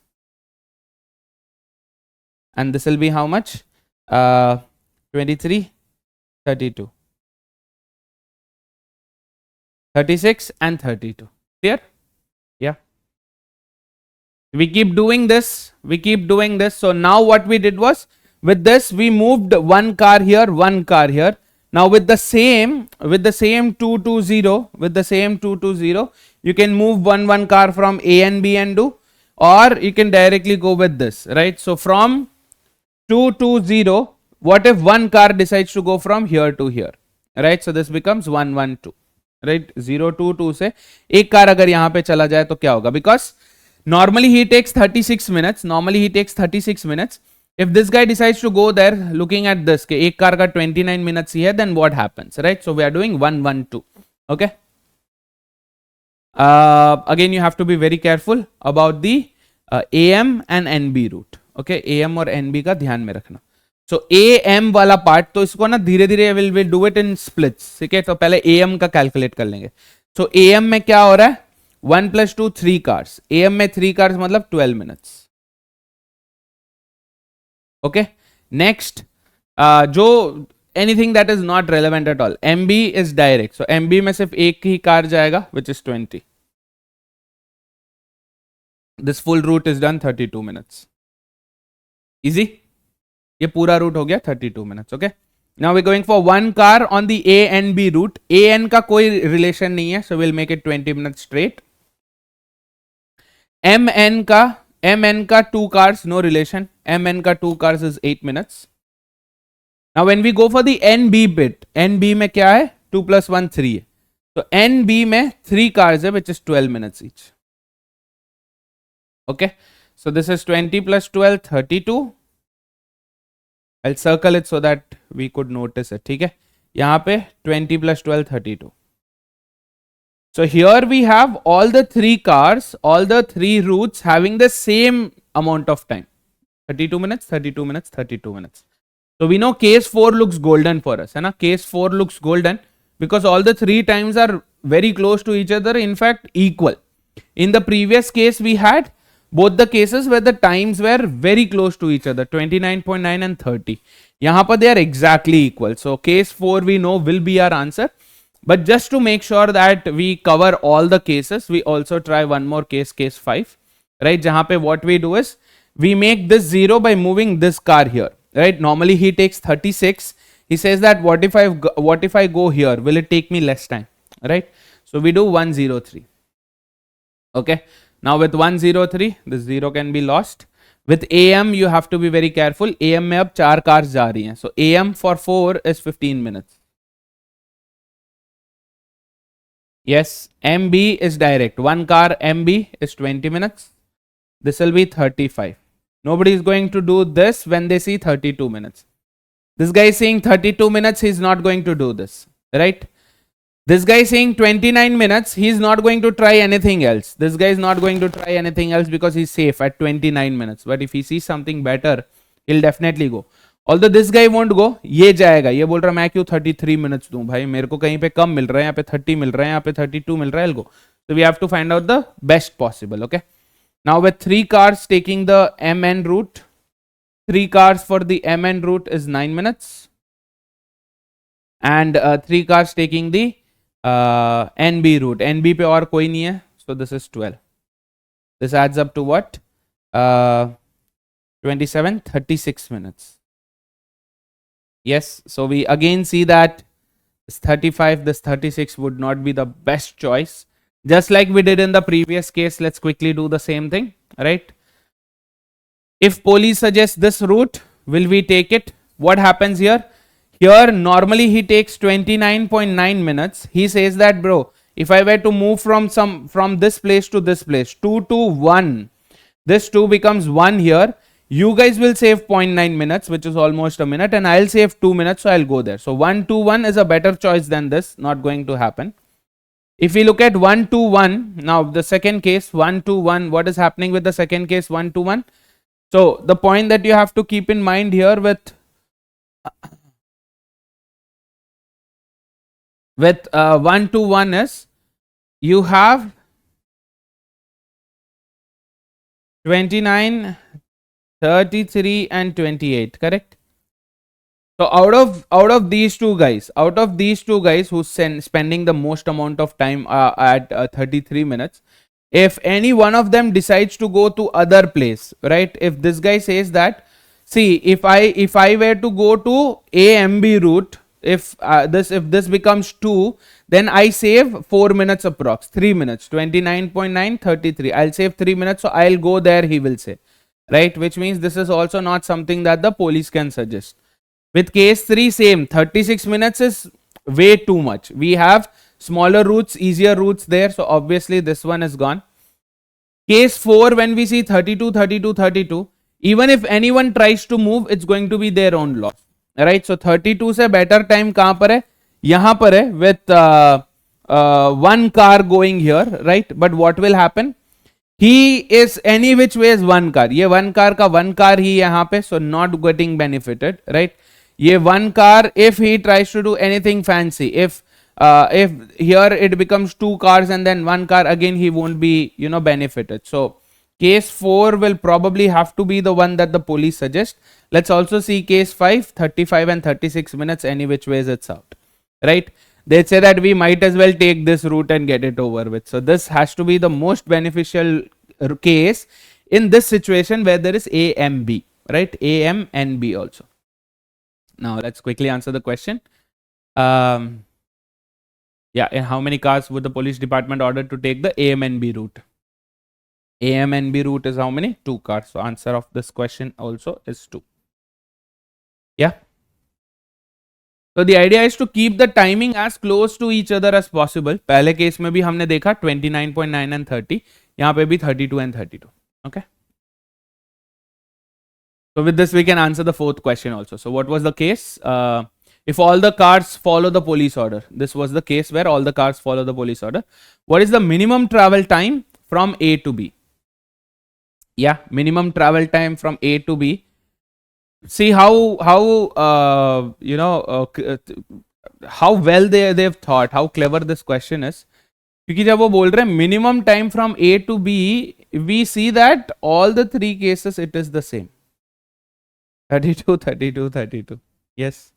And this will be how much? 23, 32. 36 and 32. Clear? Yeah. We keep doing this. So now what we did was, with this we moved one car here, one car here. Now with the same 220, you can move one car from A and B and do, or you can directly go with this, right? So from 220, what if one car decides to go from here to here, right? So this becomes 112, right? 022 से एक car अगर यहाँ पे चला जाए तो क्या होगा? Because normally he takes 36 minutes. If this guy decides to go there, looking at this, कि एक कार का 29 minutes ही है, then what happens, right? So we are doing 112. Okay. Again, you have to be very careful about the AM and NB route. Okay, AM और NB का ध्यान में रखना. So AM वाला पार्ट, तो इसको ना धीरे धीरे we'll do it in splits. ठीक है, तो पहले AM का कैलकुलेट कर लेंगे. So AM में क्या हो रहा है? 1 plus 2 3 cars. AM में 3 cars मतलब 12 minutes. Okay. Next, जो anything that is not relevant at all. MB is direct. So MB में सिर्फ एक ही कार जाएगा, which is 20. This full route is done 32 minutes. Easy. ये पूरा route हो गया 32 minutes. Okay. Now we're going for one car on the A and B route. AN का कोई relation नहीं है, so we'll make it 20 minutes straight. MN का 2 cars, no relation. MN का 2 cars is 8 minutes. Now when we go for the NB bit, NB में क्या है? 2 plus 1 3 है. So NB में 3 cars है, which is 12 minutes each. Okay. So this is 20 plus 12, 32. I'll circle it so that we could notice it. ठीक है. यहाँ पे 20 plus 12, 32. So here we have all the 3 cars, all the 3 routes having the same amount of time. 32 minutes, 32 minutes, 32 minutes. So we know case 4 looks golden for us. है ना? Case 4 looks golden because all the 3 times are very close to each other. In fact, equal. In the previous case we had both the cases where the times were very close to each other, 29.9 and 30. यहाँ पर they are exactly equal. So case 4 we know will be our answer. But just to make sure that we cover all the cases, we also try one more case, case 5, right? जहाँ पे what we do is we make this 0 by moving this car here, right? Normally he takes 36. He says that what if I go here? Will it take me less time, right? So we do 103. Okay. Now with 103, this 0 can be lost. With AM, you have to be very careful. AM में अब 4 cars जा रही हैं. So AM for 4 is 15 minutes. Yes, MB is direct. One car MB is 20 minutes. This will be 35. Nobody is going to do this when they see 32 minutes. This guy is saying 32 minutes, he's not going to do this, right? This guy is saying 29 minutes, he's not going to try anything else. This guy is not going to try anything else because he's safe at 29 minutes. But if he sees something better, he'll definitely go. Although this guy won't go, ये जाएगा, ये बोल रहा मैं क्यों 33 minutes दूं भाई, मेरे को कहीं पे कम मिल रहा है, यहाँ पे 30 मिल रहा है, यहाँ पे 32 मिल रहा है, I'll go. So we have to find out the best possible, okay? Now with 3 cars taking the MN route, 3 cars for the MN route is 9 minutes. And 3 cars taking the NB route. NB पे और कोई नहीं है, so this is 12. This adds up to what? 27, 36 minutes. Yes, so we again see that this 35, this 36 would not be the best choice. Just like we did in the previous case, let's quickly do the same thing, right? If police suggests this route, will we take it? What happens here? Here, normally he takes 29.9 minutes. He says that, bro, if I were to move from this place to this place, 2 to 1, this 2 becomes 1 here. You guys will save 0.9 minutes, which is almost a minute, and I'll save 2 minutes, so I'll go there. So 1 to 1 is a better choice than this, not going to happen. If we look at 1 to 1, now the second case, 1 to 1, what is happening with the second case, 1 to 1? So the point that you have to keep in mind here with 1 to 1 is you have 29, 33 and 28, correct? So out of these two guys who's spending the most amount of time at 33 minutes, if any one of them decides to go to other place, right? If this guy says that, see, if I were to go to AMB route, if this becomes 2, then I save 4 minutes approx, 3 minutes, 29.9, 33. I'll save 3 minutes, so I'll go there, he will say, right? Which means this is also not something that the police can suggest. With case 3, same, 36 minutes is way too much. We have smaller routes, easier routes there, so obviously this one is gone. Case 4, when we see 32, 32, 32, even if anyone tries to move, it's going to be their own loss, right? So 32 से better time कहाँ पर है? यहाँ पर है with one car going here, right? But what will happen? He is any which way is one car. ये one car का one car ही यहाँ पे, so not getting benefited, right? ये one car, if he tries to do anything fancy, if here it becomes 2 cars and then 1 car, again he won't be, benefited. So case 4 will probably have to be the one that the police suggest. Let's also see case 5, 35 and 36 minutes, any which ways it's out, right? They say that we might as well take this route and get it over with. So this has to be the most beneficial case in this situation where there is A, M, B, right? A, M and B also. Now let's quickly answer the question. Yeah, and how many cars would the police department order to take the AMNB route? AMNB route is how many? 2 cars. So answer of this question also is 2. Yeah. So the idea is to keep the timing as close to each other as possible. पहले case में भी हमने देखा 29.9 and 30. यहाँ पे भी 32 and 32. Okay. So with this we can answer the 4th question also. So what was the case? If all the cars follow the police order, this was the case where all the cars follow the police order. What is the minimum travel time from A to B? Yeah, minimum travel time from A to B. See how well they've thought, how clever this question is. क्योंकि जब वो बोल रहे हैं minimum time from A to B, we see that all the 3 cases it is the same. 32, 32, 32. Yes.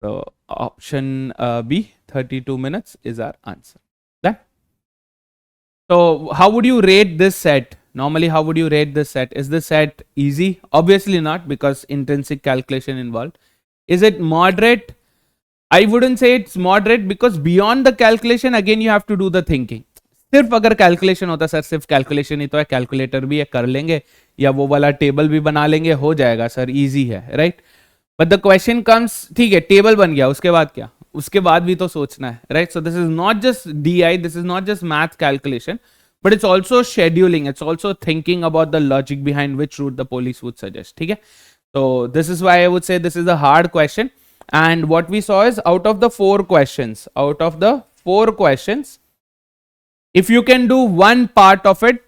So option B, 32 minutes is our answer. Done. So how would you rate this set? Normally, how would you rate this set? Is this set easy? Obviously not, because intrinsic calculation involved. Is it moderate? I wouldn't say it's moderate, because beyond the calculation, again, you have to do the thinking. सिर्फ अगर calculation होता sir, सिर्फ calculation ही तो है, calculator भी है, कर लेंगे, या वो वाला टेबल भी बना लेंगे, हो जाएगा सर, इजी है, right? But the question comes, ठीक है, टेबल बन गया, उसके बाद क्या? उसके बाद भी तो सोचना है, right? So this is not just DI, this is not just math calculation, but it's also scheduling, it's also thinking about the logic behind which route the police would suggest. Okay, so this is why I would say this is a hard question. And what we saw is, out of the four questions, if you can do one part of it,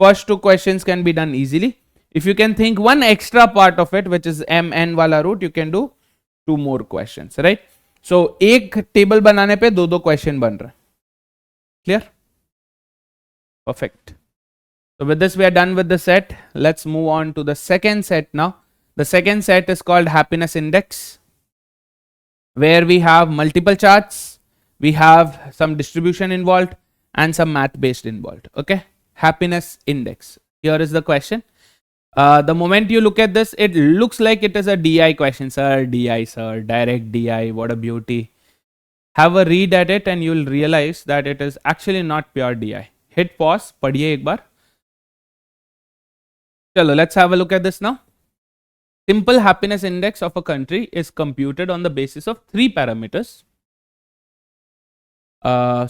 first two questions can be done easily. If you can think one extra part of it, which is MN wala route, you can do two more questions, right? So एक table बनाने पे दो question बन रहा है. Clear? Perfect. So with this, we are done with the set. Let's move on to the second set now. The second set is called happiness index, where we have multiple charts, we have some distribution involved, and some math based involved. Okay, happiness index. Here is the question. The moment you look at this, it looks like it is a DI question. Sir, DI, sir, direct DI, what a beauty. Have a read at it and you will realize that it is actually not pure DI. Hit pause, पढ़िए एक बार. चलो, let's have a look at this now. Simple happiness index of a country is computed on the basis of three parameters: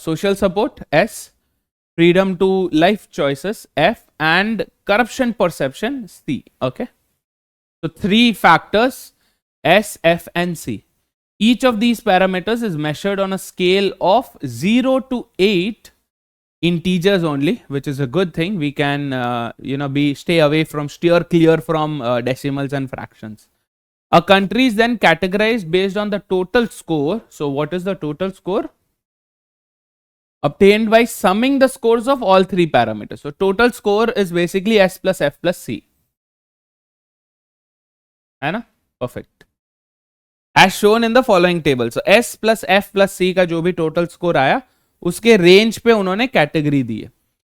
social support S, freedom to life choices F, and corruption perception C. Okay, so three factors S, F, and C. Each of these parameters is measured on a scale of 0 to 8 integers only, which is a good thing. We can steer clear from decimals and fractions. A country is then categorized based on the total score. So what is the total score? Obtained by summing the scores of all three parameters. So total score is basically S plus F plus C. है ना? Perfect. As shown in the following table. So S plus F plus C का जो भी total score आया, उसके range पे उन्होंने category दी है.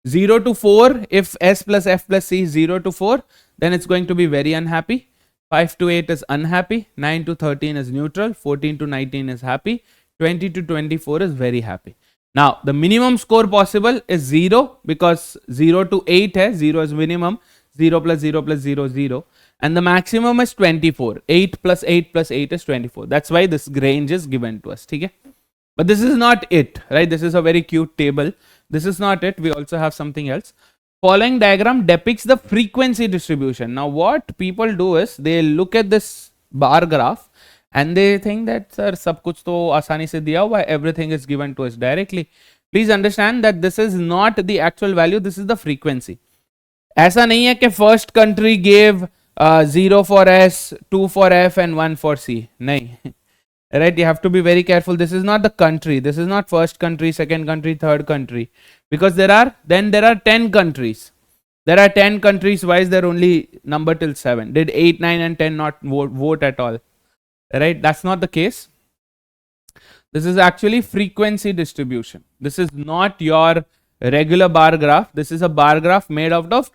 0 to 4, if S plus F plus C is 0 to 4, then it's going to be very unhappy. 5 to 8 is unhappy. 9 to 13 is neutral. 14 to 19 is happy. 20 to 24 is very happy. Now, the minimum score possible is 0, because 0 to 8 है, 0 is minimum, 0 plus 0 plus 0 0. And the maximum is 24. 8 plus 8 plus 8 is 24. That's why this range is given to us. ठीक है? But this is not it, right? This is a very cute table. This is not it. We also have something else. Following diagram depicts the frequency distribution. Now, what people do is they look at this bar graph and they think that, sir, sab kuch to aasani se diya hua hai, everything is given to us directly. Please understand that this is not the actual value. This is the frequency. ऐसा नहीं है कि first country gave 0 for S, 2 for F, and 1 for C. नहीं. Right, you have to be very careful. This is not the country. This is not first country, second country, third country, because there are 10 countries. There are 10 countries. Why is there only number till 7? Did 8, 9, and 10 not vote at all? Right, that's not the case. This is actually frequency distribution. This is not your regular bar graph. This is a bar graph made out of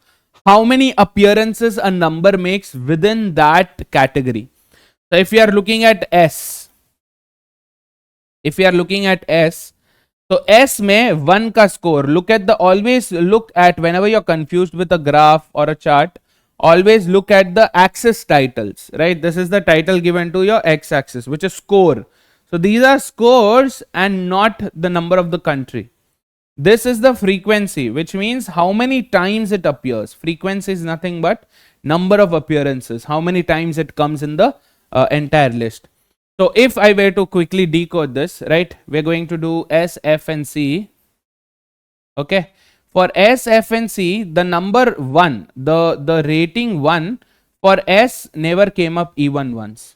how many appearances a number makes within that category. So if you are looking at S, so S में 1 का score, always look at, whenever you're confused with a graph or a chart, always look at the axis titles, right? This is the title given to your x-axis, which is score. So these are scores and not the number of the country. This is the frequency, which means how many times it appears. Frequency is nothing but number of appearances, how many times it comes in the entire list. So if I were to quickly decode this, right, we're going to do S, F, and C. Okay. For S, F, and C, the number 1, the rating 1 for S never came up even once.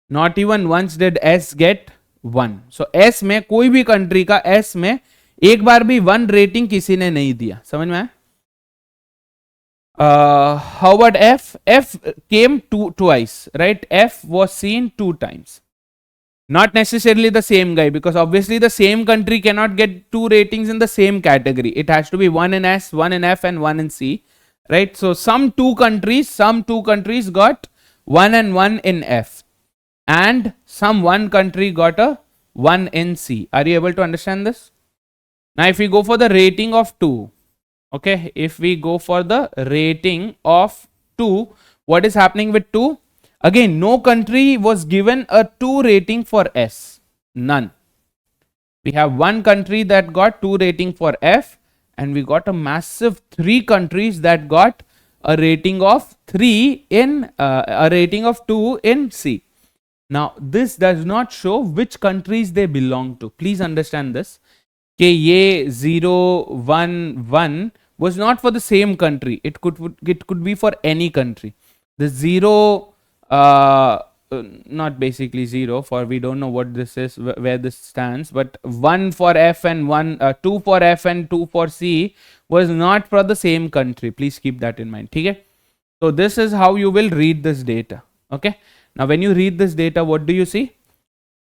Not even once did S get 1. So S में कोई भी country का S में एक बार भी 1 rating किसी ने नहीं दिया. समझ में आया? How about F? F came twice, right? F was seen 2 times. Not necessarily the same guy, because obviously the same country cannot get two ratings in the same category. It has to be one in S, one in F, and one in C, right? So some two countries got one and one in F, and some one country got a one in C. Are you able to understand this? Now, if we go for the rating of two, okay, if we go for the rating of two, what is happening with two? Again, no country was given a 2 rating for S. None. We have one country that got 2 rating for F, and we got a massive 3 countries that got a rating of 3 in a rating of 2 in C. Now, this does not show which countries they belong to. Please understand this. Ye 0, 1, 1 was not for the same country. It could be for any country. The 0 not basically 0, for we don't know what this is, where this stands, but 1 for F and 2 for F and 2 for C was not for the same country. Please keep that in mind. Okay? So this is how you will read this data. Okay, now when you read this data, what do you see?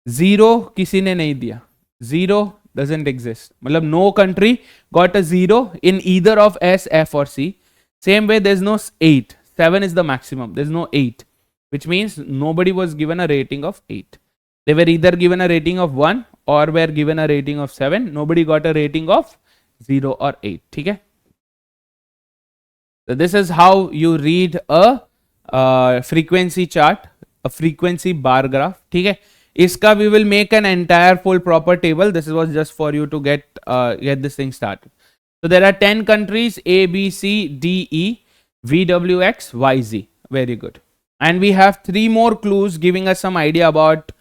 0 किसी ने नहीं दिया. 0 doesn't exist. मतलब no country got a 0 in either of S, F or C. Same way, there's no 8. 7 is the maximum. There's no 8, which means nobody was given a rating of 8. They were either given a rating of 1 or were given a rating of 7. Nobody got a rating of 0 or 8. Okay? So this is how you read a frequency chart, a frequency bar graph. Okay? Iska we will make an entire full proper table. This was just for you to get this thing started. So there are 10 countries: A, B, C, D, E, V, W, X, Y, Z. Very good. And we have 3 more clues giving us some idea about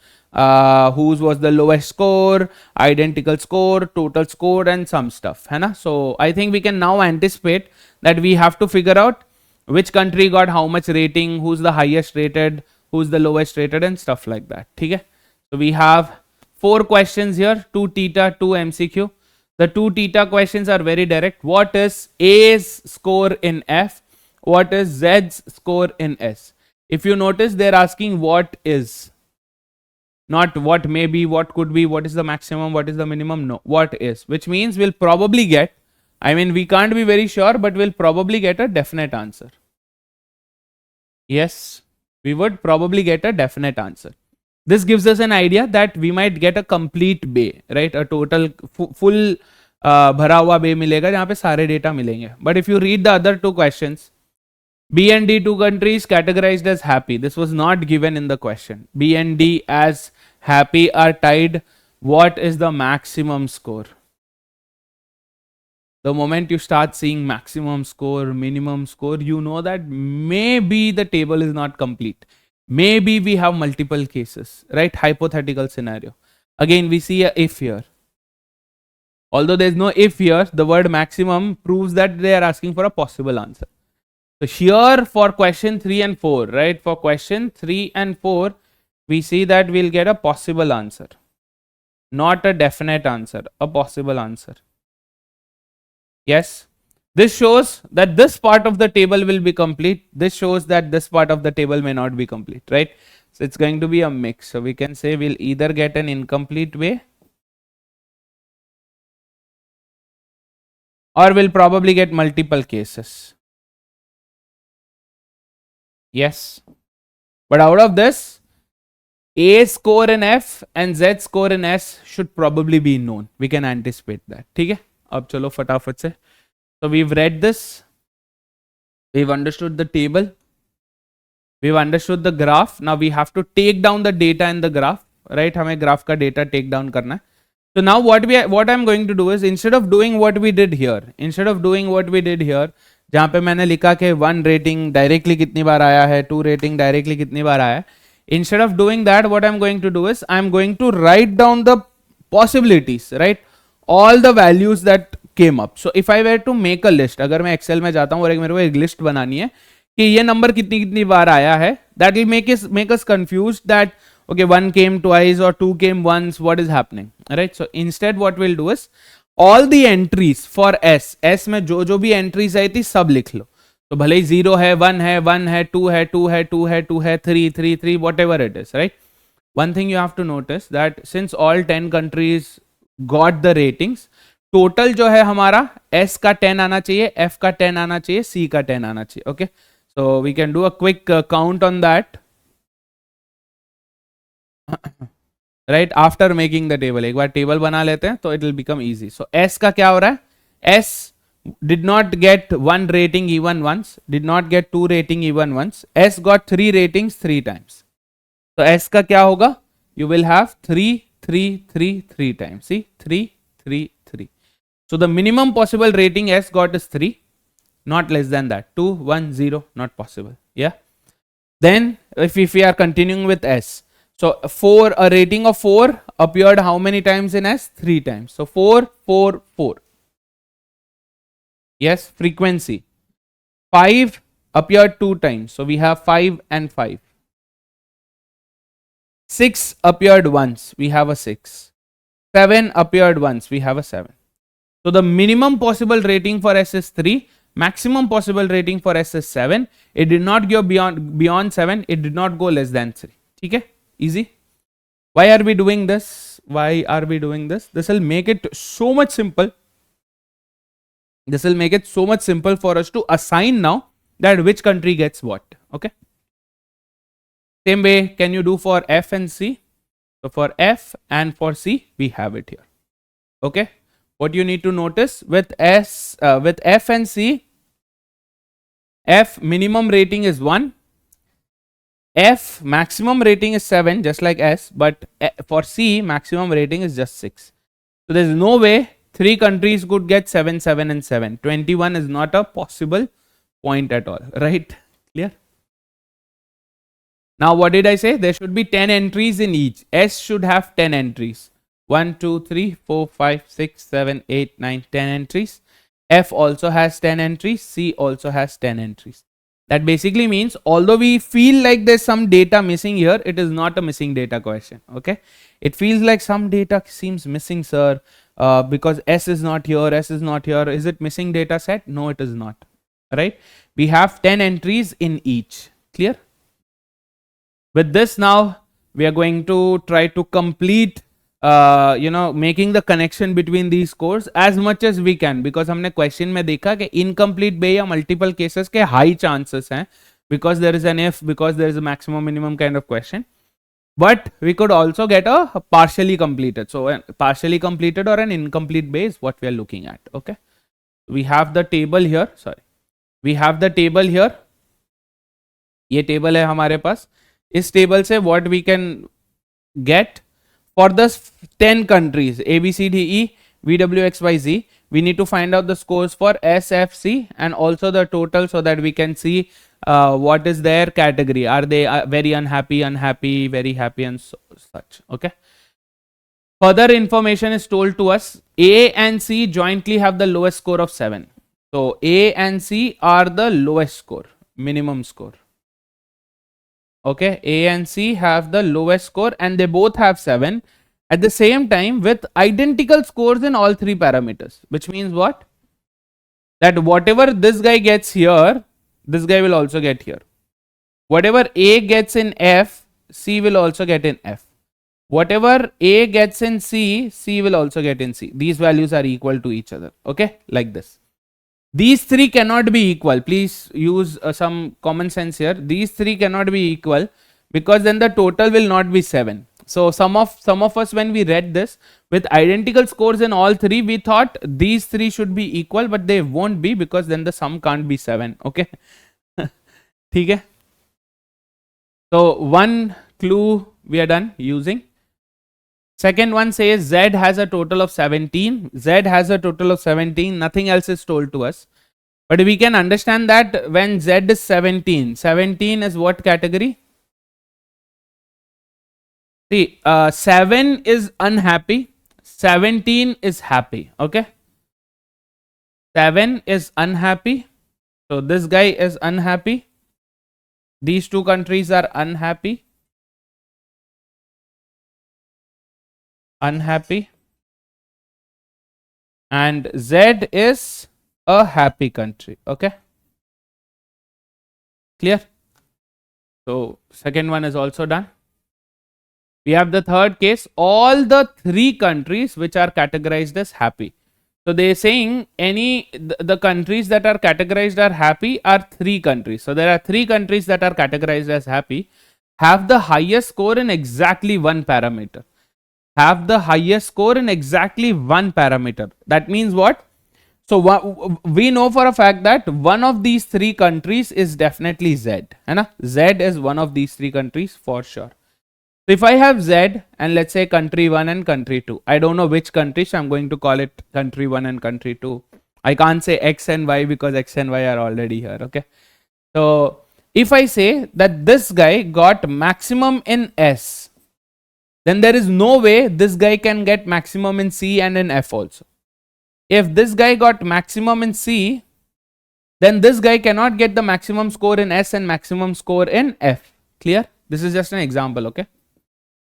whose was the lowest score, identical score, total score, and some stuff. Hai na? So I think we can now anticipate that we have to figure out which country got how much rating, who's the highest rated, who's the lowest rated, and stuff like that. Okay? So we have 4 questions here, 2 theta, 2 MCQ. The 2 theta questions are very direct. What is A's score in F? What is Z's score in S? If you notice, they're asking what is. Not what may be, what could be, what is the maximum, what is the minimum. No, what is. Which means we'll probably get, I mean, we can't be very sure, but we'll probably get a definite answer. Yes, we would probably get a definite answer. This gives us an idea that we might get a complete bay, right? A total full भरा हुआ bay मिलेगा जहाँ पे सारे data मिलेंगे. But if you read the other 2 questions, B and D 2 countries categorized as happy. This was not given in the question. B and D as happy are tied. What is the maximum score? The moment you start seeing maximum score, minimum score, you know that maybe the table is not complete. Maybe we have multiple cases, right? Hypothetical scenario. Again, we see a if here. Although there is no if here, the word maximum proves that they are asking for a possible answer. So here for question 3 and 4, right? For question 3 and 4, we see that we'll get a possible answer. Not a definite answer, a possible answer. Yes. This shows that this part of the table will be complete. This shows that this part of the table may not be complete, right? So it's going to be a mix. So we can say we'll either get an incomplete way or we'll probably get multiple cases. Yes. But out of this, A score in F and Z score in S should probably be known. We can anticipate that. ठीक है? अब चलो फटाफट से. So we've read this. We've understood the table. We've understood the graph. Now we have to take down the data in the graph, right? हमें graph का data take down करना है. So now what I'm going to do is, instead of doing what we did here, जहाँ पे मैंने लिखा कि 1 rating directly कितनी बार आया है, 2 rating directly कितनी बार आया है, instead of doing that, what I'm going to do is I'm going to write down the possibilities, right? All the values that came up. So if I were to make a list, अगर मैं Excel में जाता हूँ और मेरे को एक list बनानी है कि ये नंबर कितनी कितनी बार आया है, that will make us confused that okay, 1 came twice or 2 came once, what is happening, right? So instead what we'll do is all the entries for S में जो भी entries आई थी सब लिख लो. तो भले ही 0 है, 1 है, 1 है, 2 है, 2 है, 2 है, 2 है, 3 3 3, whatever it is, right? one thing you have to notice that since all 10 countries got the ratings, total जो है हमारा S का 10 आना चाहिए, F का 10 आना चाहिए, C का 10 आना चाहिए. Okay, so we can do a quick count on that. Right after making the table, एक बार टेबल बना लेते हैं तो it will become easy. So S का क्या हो रहा है? S did not get one rating even once, did not get two rating even once. S got three ratings three times. So S का क्या होगा? You will have 3, 3, 3, 3 times. See, 3, 3, 3. So the minimum possible rating S got is 3, not less than that. 2, 1, 0, not possible. Yeah. Then if we are continuing with S, so a rating of 4 appeared how many times in S? 3 times. So 4, 4, 4. Yes, frequency. 5 appeared 2 times. So we have 5 and 5. 6 appeared once. We have a 6. 7 appeared once. We have a 7. So the minimum possible rating for S is 3. Maximum possible rating for S is 7. It did not go beyond 7. It did not go less than 3. Okay? Easy. Why are we doing this? Why are we doing this? This will make it so much simple. This will make it so much simple for us to assign now that which country gets what. Okay. Same way can you do for F and C. So for F and for C, we have it here. Okay. What you need to notice with with F and C, F minimum rating is 1. F maximum rating is 7, just like S, but for C maximum rating is just 6. So there is no way 3 countries could get 7, 7 and 7. 21 is not a possible point at all, right? Clear? Now what did I say? There should be 10 entries in each. S should have 10 entries. 1, 2, 3, 4, 5, 6, 7, 8, 9, 10 entries. F also has 10 entries. C also has 10 entries. That basically means although we feel like there's some data missing here, it is not a missing data question. Okay. It feels like some data seems missing, sir, because S is not here, S is not here. Is it missing data set? No, it is not. Right. We have 10 entries in each. Clear? With this now, we are going to try to complete making the connection between these scores as much as we can, because हमने question में देखा कि incomplete बे या multiple cases के high chances हैं, because there is an if, because there is a maximum minimum kind of question. But we could also get a partially completed. So a partially completed or an incomplete bay is what we are looking at. Okay. We have the table here. Sorry. We have the table here. ये table है हमारे पास. इस table से what we can get for the 10 countries A, B, C, D, E, V, W, X, Y, Z, we need to find out the scores for S, F, C and also the total, so that we can see what is their category. Are they very unhappy, unhappy, very happy and such. Okay. Further information is told to us. A and C jointly have the lowest score of 7. So A and C are the lowest score, minimum score. Okay, A and C have the lowest score and they both have 7 at the same time with identical scores in all 3 parameters, which means what? That whatever this guy gets here, this guy will also get here. Whatever A gets in F, C will also get in F. Whatever A gets in C, C will also get in C. These values are equal to each other. Okay, like this. These 3 cannot be equal. Please use some common sense here. These 3 cannot be equal because then the total will not be 7. So some of us, when we read this with identical scores in all 3, we thought these 3 should be equal, but they won't be because then the sum can't be 7. Okay. ठीक है. So one clue we are done using. Second one says Z has a total of 17. Z has a total of 17. Nothing else is told to us. But we can understand that when Z is 17, 17 is what category? See, 7 is unhappy. 17 is happy. Okay. 7 is unhappy. So this guy is unhappy. These 2 countries are unhappy. Unhappy, and Z is a happy country. Okay, clear? So second one is also done. We have the third case, all the three countries which are categorized as happy. So they're saying the countries that are categorized are happy are three countries. So there are three countries that are categorized as happy, have the highest score in exactly one parameter. Have the highest score in exactly one parameter. That means what? So we know for a fact that one of these three countries is definitely Z. Z is one of these three countries for sure. So if I have Z and let's say country 1 and country 2, I don't know which country, so I'm going to call it country 1 and country 2. I can't say X and Y because X and Y are already here, okay? So if I say that this guy got maximum in S, then there is no way this guy can get maximum in C and in F also. If this guy got maximum in C, then this guy cannot get the maximum score in S and maximum score in F. Clear? This is just an example, okay?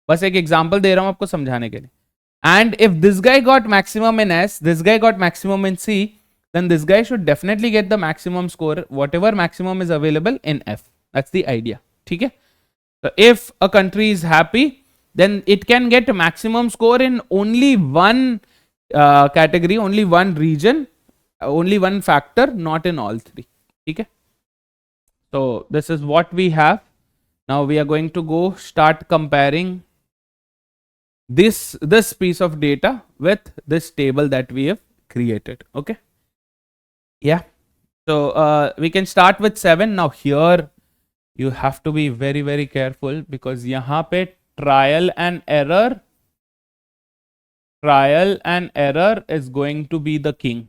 बस एक example दे रहा हूं आपको समझाने के लिए. And if this guy got maximum in S, this guy got maximum in C, then this guy should definitely get the maximum score, whatever maximum is available in F. That's the idea. ठीक है? So if a country is happy, then it can get maximum score in only one category, only one region, only one factor, not in all three. ठीक है? So this is what we have. Now we are going to go start comparing this piece of data with this table that we have created. Okay, yeah. So we can start with 7. Now here you have to be very careful because यहाँ पे trial and error is going to be the king.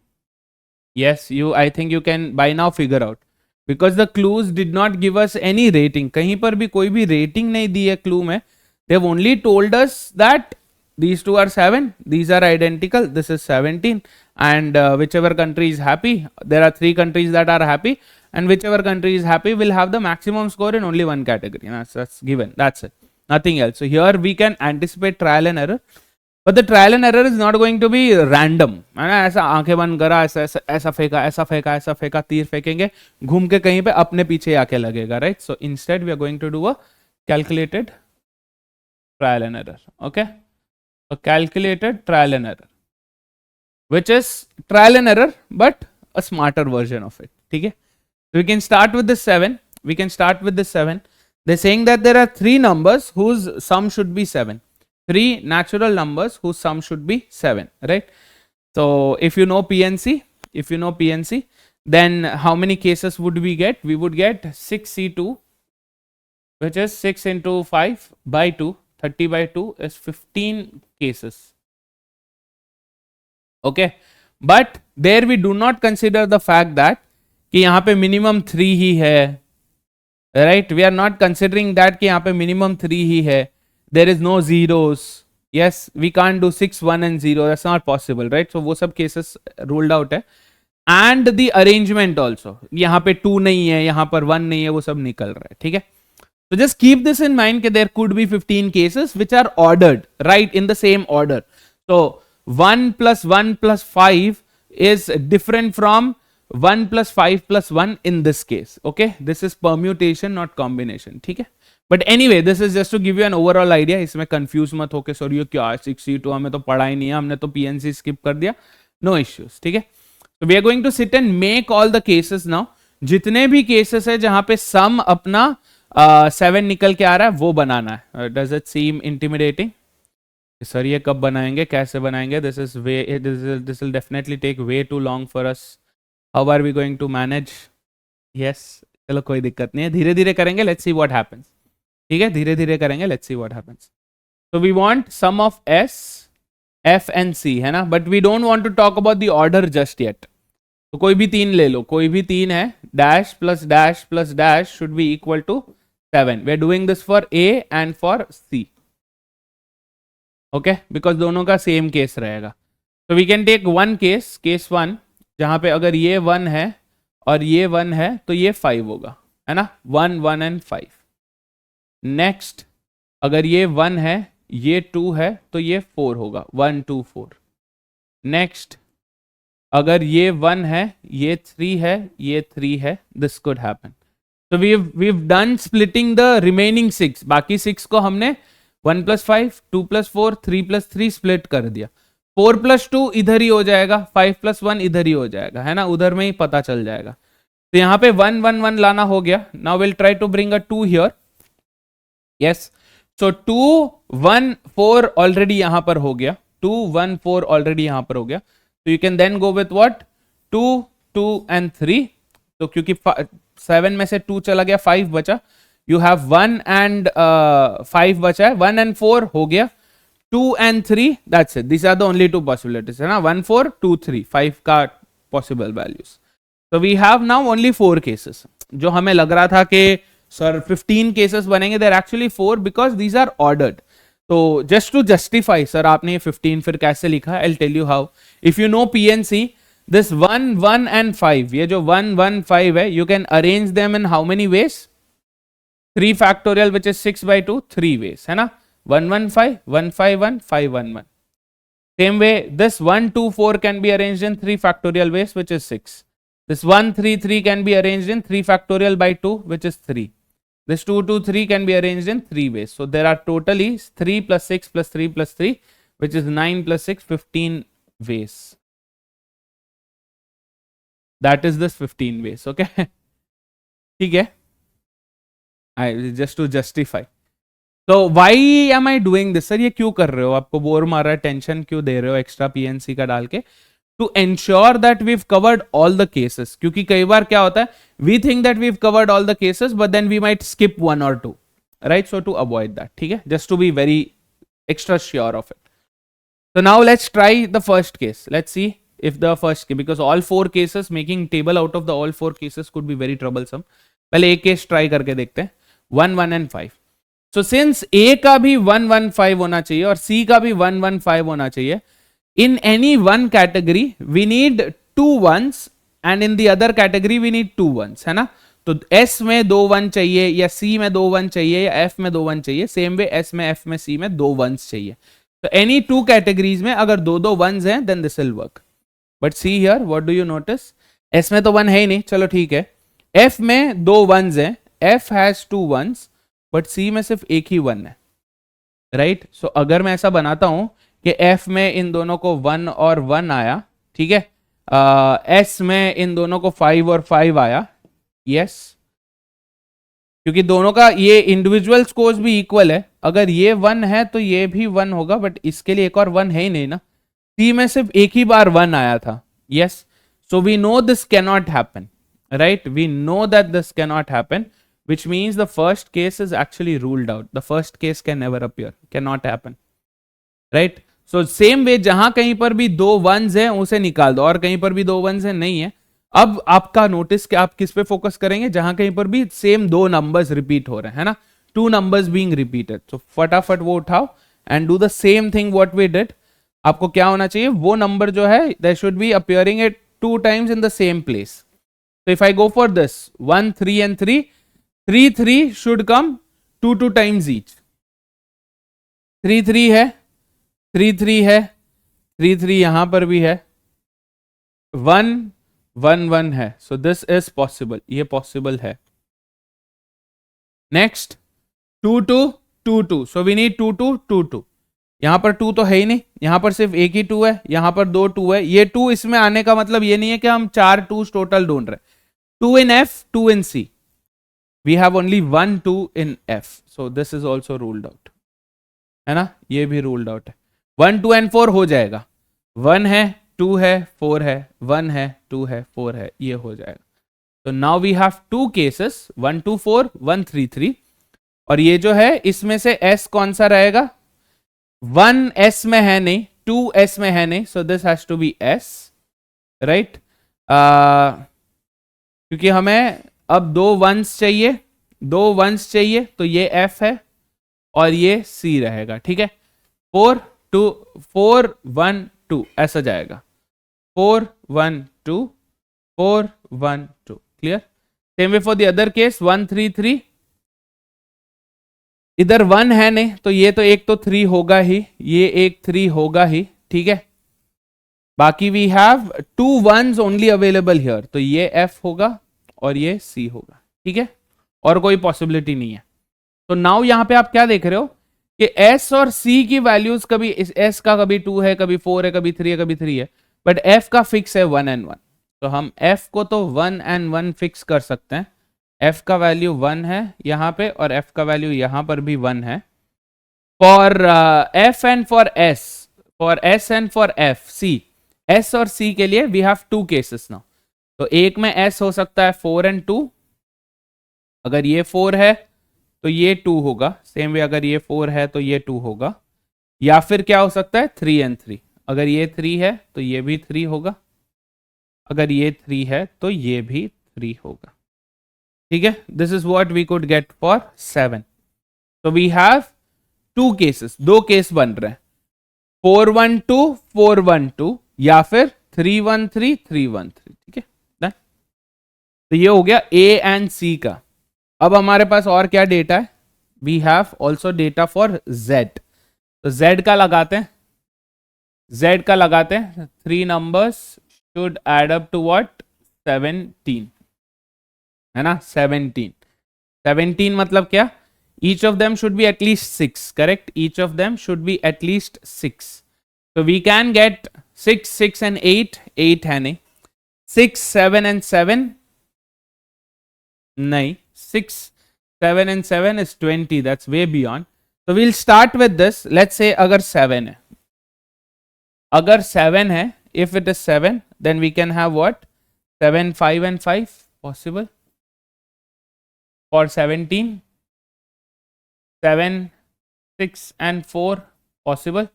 Yes, I think you can by now figure out, because the clues did not give us any rating. कहीं पर भी कोई भी rating नहीं दी है clue में. They've only told us that these two are 7, these are identical, this is 17, and whichever country is happy, there are 3 countries that are happy, and whichever country is happy will have the maximum score in only one category. That's given, that's it, nothing else. So here we can anticipate trial and error, but the trial and error is not going to be random. है ना, ऐसा आंखें बंद करा, ऐसा फेंका, तीर फेंकेंगे, घूम के कहीं पे अपने पीछे आके लगेगा, right? So instead we are going to do a calculated trial and error. Okay, a calculated trial and error, which is trial and error but a smarter version of it. Okay, so we can start with the 7. They're saying that there are 3 numbers whose sum should be 7. 3 natural numbers whose sum should be 7, right? So if you know PNC, then how many cases would we get? We would get 6C2, which is 6 into 5 by 2, 30 by 2 is 15 cases. Okay, but there we do not consider the fact that कि यहाँ पे minimum 3 ही है, right? We are not considering that कि यहाँ पे minimum 3 ही है. There is no zeros. Yes, we can't do 6, 1 and 0. That's not possible, right? So वो सब cases ruled out है. And the arrangement also. यहाँ पे 2 नहीं है, यहाँ पर 1 नहीं है, वो सब निकल रहा है, ठीक है? So just keep this in mind that there could be 15 cases which are ordered, right, in the same order. So 1 plus 1 plus 5 is different from 1 plus 5 plus 1 in this case. Okay, this is permutation, not combination. ठीक है? But anyway, this is just to give you an overall idea. इसमें confuse मत होके sorry ये क्या 6C2 हमें तो पढ़ा ही नहीं है, हमने तो PNC skip कर दिया. No issues. ठीक है? So we are going to sit and make all the cases now. जितने भी cases है जहाँ पे sum अपना 7 निकल के आ रहा है वो बनाना है. Does it seem intimidating? Sir ये कब बनाएंगे, कैसे बनाएंगे? This will definitely take way too long for us. How are we going to manage? Yes, चलो कोई दिक्कत नहीं है, धीरे धीरे करेंगे. Let's see what happens. ठीक है, धीरे धीरे करेंगे. Let's see what happens. So we want sum of S, F and C, है ना? But we don't want to talk about the order just yet. तो कोई भी 3 ले लो, कोई भी 3 है. Dash plus dash plus dash should be equal to 7. We are doing this for A and for C. Okay, because दोनों का same case रहेगा. So we can take one case, case 1, जहाँ पे अगर ये 1 है और ये 1 है तो ये 5 होगा, है ना? 1, 1 and 5. नेक्स्ट अगर ये 1 है, ये 2 है तो ये 4 होगा, 1, 2, 4. नेक्स्ट अगर ये 1 है, ये 3 है, ये 3 है, this could happen. So we've done splitting the remaining 6. बाकी 6 को हमने 1+5, 2+4, 3+3 स्प्लिट कर दिया, 4+2 इधर ही हो जाएगा, 5+1 इधर ही हो जाएगा, है ना, उधर में ही पता चल जाएगा। तो यहाँ पे 1 1 1 लाना हो गया। Now will try to bring a 2 here. Yes, so 2 1 4 already यहां पर हो गया, 2 1 4 ऑलरेडी यहां पर हो गया। तो you can then go with what, 2 2 and 3। तो क्योंकि 7 में से 2 चला गया, 5 बचा, यू हैव 1 एंड 5 बचा है, 1 एंड 4 हो गया, 2 and 3, that's it, this are the only 2 possibilities, है ना, 1 4 2 3, 5 का पॉसिबल वैल्यूज। तो we have now only 4 cases. जो हमें लग रहा था कि सर 15 केसेस बनेंगे, there actually 4 because these are ordered. तो जस्ट टू जस्टिफाई सर आपने ये 15 फिर कैसे लिखा, I will tell you how. If you know PNC, this 1 1 and 5, ये जो 1 1 5 है, you can arrange them in how many ways, 3 factorial which is 6/2, 3 ways, है ना, 1 1 5 1 5 1 5 1 1। Same way, this 1 2 4 can be arranged in 3 factorial ways, which is 6. This 1 3 3 can be arranged in 3 factorial by 2, which is 3. This 2 2 3 can be arranged in 3 ways. So there are totally 3 plus 6 plus 3 plus 3, which is 9 plus 6, 15 ways. That is this 15 ways, okay? ठीक है? Just to justify. So why am I doing this, sir? ये क्यों कर रहे हो? आपको bore मार रहा है, टेंशन क्यों दे रहे हो एक्स्ट्रा पीएनसी का डाल के? To ensure that we've covered all the cases. क्योंकि कई बार क्या होता है, we think that we've covered all the cases, but then we might skip 1 or 2, right? So to avoid that, ठीक है? Just to be very extra sure of it. So now let's try the first case. Let's see if the first case, because all 4 cases, making table out of the all 4 cases could be very troublesome. पहले एक case try करके देखते हैं, 1 1 and 5. So since A का भी 1 1 5 होना चाहिए और C का भी 1 1 5 होना चाहिए, in any one category we need 2 ones and in the other category we need 2 ones, है ना। तो S में 2 1 चाहिए, या C में 2 1 चाहिए, या F में 2 1 चाहिए, सेम वे S में, F में, C में 2 1s चाहिए। तो any 2 categories में अगर 2 1s हैं, then this will work. But see here, what do you notice? S में तो 1 है ही नहीं, चलो ठीक है। F में 2 1s हैं, F has 2 1s, but C में सिर्फ एक ही 1 है, राइट? सो अगर मैं ऐसा बनाता हूं कि F में इन दोनों को 1 और 1 आया, ठीक है, S में इन दोनों को 5 और 5 आया, यस, क्योंकि दोनों का ये इंडिविजुअल स्कोर्स भी इक्वल है। अगर ये 1 है तो ये भी 1 होगा, बट इसके लिए एक और 1 है ही नहीं ना। C में सिर्फ एक ही बार 1 आया था, yes, so we know this can not happen, right? We know that this cannot happen, which means the first case is actually ruled out. The first case can never appear, cannot happen, right? So same way, जहां कहीं पर भी 2 1s हैं उसे निकाल दो, और कहीं पर भी 2 1s हैं नहीं है। अब आपका नोटिस कि आप किस पे फोकस करेंगे, जहां कहीं पर भी सेम 2 नंबर्स रिपीट हो रहे हैं, है ना, 2 numbers being repeated. So फटाफट वो उठाओ and do the same thing what we did. आपको क्या होना चाहिए, वो नंबर जो है there should be appearing at 2 times in the same place. So if I go for this 1 3 and 3, 3 3 should come 2 times each. 3 3 है, 3 3 है, 3 3 यहां पर भी है, 1 1 1 है. So this is possible, ये possible है. Next 2 2 2 2. So we need 2 2 2 2. यहां पर 2 तो है ही नहीं, यहां पर सिर्फ एक ही 2 है, यहां पर 2 2 है. ये 2 इसमें आने का मतलब ये नहीं है कि हम 4 2s टोटल ढूंढ रहे हैं. 2 in F, 2 in C. We have only 1 2 in F. So this is also ruled out. है ना, ये भी ruled out है. 1 2 and 4 हो जाएगा. 1 है, 2 है, 4 है, 1 है, 2 है, 4 है, ये हो जाएगा. So now we have 2 cases, 1 2 4 1 3 3. और ये जो है इसमें से S कौन सा रहेगा, 1 S में है नहीं, 2 S में है नहीं. So this has to be S, right? क्योंकि हमें अब 2 1s चाहिए, 2 1s चाहिए, तो ये F है और ये C रहेगा, ठीक है. 4 2 4 1 2 ऐसा जाएगा, 4 1 2 4 1 2. Clear? Same way for the other case 1 3 3. इधर 1 है नहीं, तो ये तो एक तो 3 होगा ही, ये एक 3 होगा ही, ठीक है. बाकी we have 2 1s only available here, तो ये F होगा और ये C होगा, ठीक है, और कोई पॉसिबिलिटी नहीं है. तो नाउ यहां पे आप क्या देख रहे हो कि S और C की वैल्यूज कभी इस S का कभी 2 है, कभी 4 है, कभी 3 है, कभी 3 है, बट F का फिक्स है 1 and 1। तो हम F को तो 1 and 1 फिक्स कर सकते हैं। F का वैल्यू 1 है यहाँ पे और F का वैल्यू यहाँ पर भी 1 है। For F and for S, for S and for F, C, S और C के लिए वी हैव 2 केसेस नाउ। तो एक में S हो सकता है 4 and 2, अगर ये 4 है तो ये 2 होगा, सेम वे अगर ये 4 है तो ये 2 होगा, या फिर क्या हो सकता है 3 and 3, अगर ये 3 है तो ये भी 3 होगा, अगर ये 3 है तो ये भी 3 होगा। ठीक है, this is what we could get for 7। तो वी हैव 2 केसेस, 2 केस बन रहे हैं, 412 412 या फिर 313 313। ठीक है, डन। तो ये हो गया A एंड C का। अब हमारे पास और क्या डेटा है, we have also data for Z। तो Z का लगाते हैं, Z का लगाते हैं, 3 numbers should add up to what, 17, है ना, 17। 17 मतलब क्या, each of them should be at least 6, correct, each of them should be at least 6। तो वी कैन गेट 6 6 and 8, 8 है नहीं, 6 7 and 7 नहीं, 6 7 and 7 is 20, that's way beyond. So we'll start with this, let's say अगर 7 है, अगर 7 है, if it is 7 then we can have what, 7 5 and 5 possible, for 17 7 6 and 4 possible।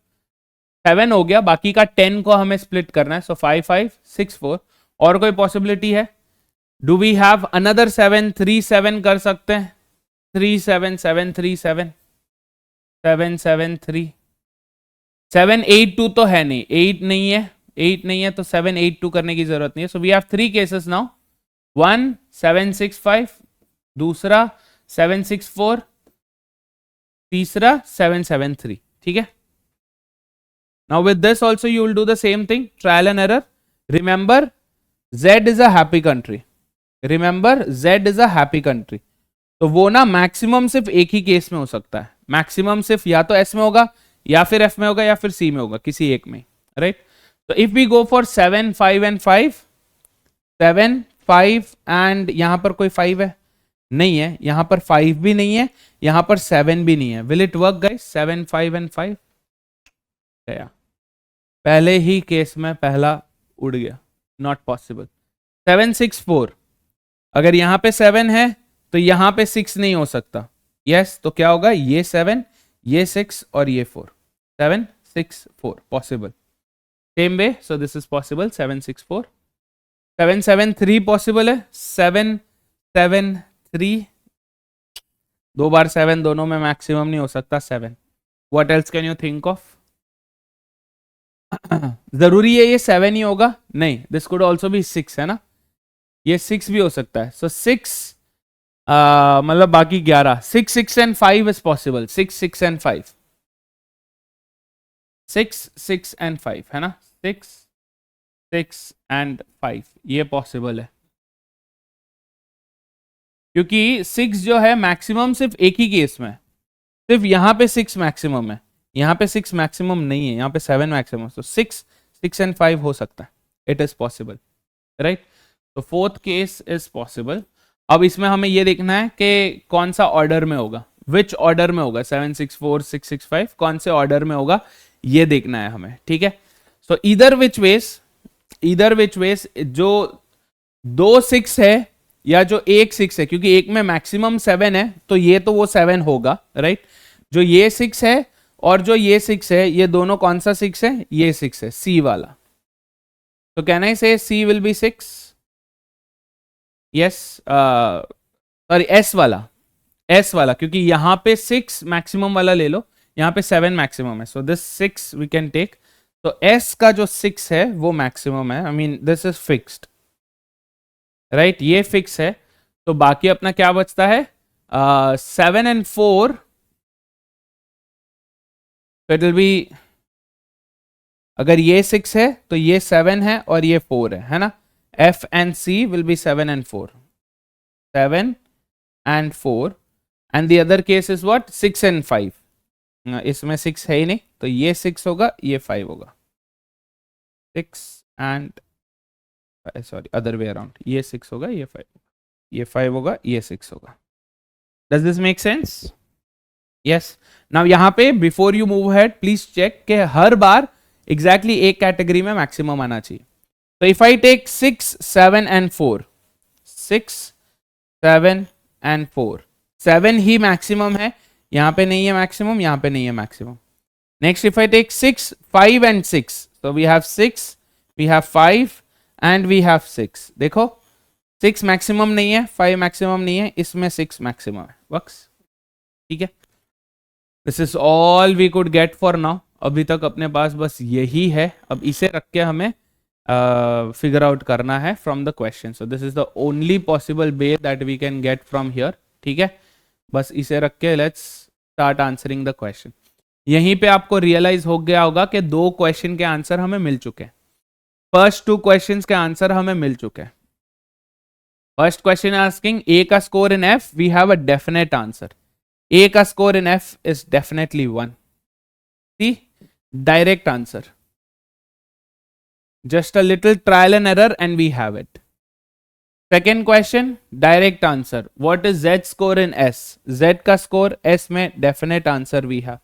7 हो गया, बाकी का 10 को हमें स्प्लिट करना है, सो 5 5 6 4। और कोई पॉसिबिलिटी है, डू वी हैव अनदर 7, 3 7 कर सकते हैं, 3 7 7 3 7 7 7 3 7 8 2 तो है नहीं, 8 नहीं है, 8 नहीं है, तो 7 8 2 करने की जरूरत नहीं है। So we have 3 cases now, 1 7 6 5, दूसरा 7 6 4, तीसरा 7 7 3। ठीक है, now with this also you will do the same thing, trial and error। remember Z is a happy country, remember Z is a happy country। तो वो ना मैक्सिमम सिर्फ एक ही case में हो सकता है, मैक्सिमम सिर्फ या तो S में होगा या फिर F में होगा या फिर C में होगा, किसी एक में, राइट। तो if we go for 7 5 and 5, 7 5 and यहां पर कोई 5 है नहीं है, यहां पर 5 भी नहीं है, यहां पर 7 भी नहीं है, will it work guys, 7 5 and 5 गया, पहले ही केस में पहला उड़ गया, नॉट पॉसिबल। 7 6 4, अगर यहां पे 7 है तो यहां पे 6 नहीं हो सकता, यस, तो क्या होगा, ये 7 ये 6 और ये 4, 7 6 4 possible, same way, so this is possible, 7 6 4। 7 7 3 possible है, 7 7 3, 2 बार 7 दोनों में मैक्सिमम नहीं हो सकता 7। What else can you think of, जरूरी है ये 7 ही होगा, नहीं, दिस कुड ऑल्सो भी 6, है ना, ये 6 भी हो सकता है, सो 6 मतलब बाकी 11, 6 6 and 5 is possible, 6 6 and 5, 6 6 and 5 है ना, 6 6 and 5 ये पॉसिबल है, क्योंकि 6 जो है मैक्सिमम सिर्फ एक ही केस में, सिर्फ यहां पे 6 मैक्सिमम है, यहां पे 6 मैक्सिमम नहीं है, यहां पे 7 मैक्सिमम, तो 6 6 and 5 हो सकता है, इट इज पॉसिबल, राइट। तो फोर्थ केस इज पॉसिबल। अब इसमें हमें ये देखना है कि कौन सा ऑर्डर में होगा, विच ऑर्डर में होगा, 7 6 4 6 6 5 कौन से ऑर्डर में होगा, ये देखना है हमें, ठीक है। सो इधर विच वेज जो 2 6 है या जो एक 6 है, क्योंकि एक में मैक्सिमम 7 है तो ये तो वो 7 होगा, राइट। जो ये 6 है और जो ये 6 है, ये दोनों कौन सा 6 है, ये 6 है, C वाला। तो कैन आई से C will be 6, yes, sorry S वाला, क्योंकि यहां पे 6 मैक्सिमम वाला ले लो, यहां पे 7 मैक्सिमम है, so this 6 we can take. तो S का जो 6 है वो मैक्सिमम है, I mean this is fixed, right, ये फिक्स है। तो बाकी अपना क्या बचता है, 7 and 4, इट विल बी, अगर ये 6 है तो ये 7 है और ये 4 है ना, F and C will be 7 and 4, 7 and 4, and the other case is what, 6 and 5, इसमें 6 है ही नहीं, तो ये 6 होगा, ये 5 होगा, 6 and sorry other way around, ये 6 होगा, ये 5 होगा, ये 5 होगा, ये 6 होगा. Does this make sense? Yes. Now यहाँ पे before you move head please check कि हर बार एग्जैक्टली एक कैटेगरी में मैक्सिमम आना चाहिए. तो if I take 6, 7 and 4, 6, 7 and 4, 7 ही मैक्सिमम है, यहाँ पे नहीं है मैक्सिमम, यहाँ पे नहीं है maximum. Next if I take 6, 5 and 6, so we have 6, we have 5 and we have 6. देखो 6 मैक्सिमम नहीं है, 5 मैक्सिमम नहीं है, इसमें 6 मैक्सिमम है. वर्क्स. ठीक है. This is all we could get for now. अभी तक अपने पास बस यही है. अब इसे रख के हमें फिगर आउट करना है from the question. So this is the only possible way that we can get from here. ठीक है. बस इसे रख के let's start answering the question. यहीं पे आपको रियलाइज हो गया होगा कि 2 क्वेश्चन के आंसर हमें मिल चुके हैं. फर्स्ट 2 क्वेश्चंस के आंसर हमें मिल चुके हैं. फर्स्ट क्वेश्चन आस्किंग ए का score in F, we have a definite answer. A का score in F is definitely 1. See direct answer. Just a little trial and error and we have it. Second question direct answer. What is Z score in S? Z का score S में definite answer we have.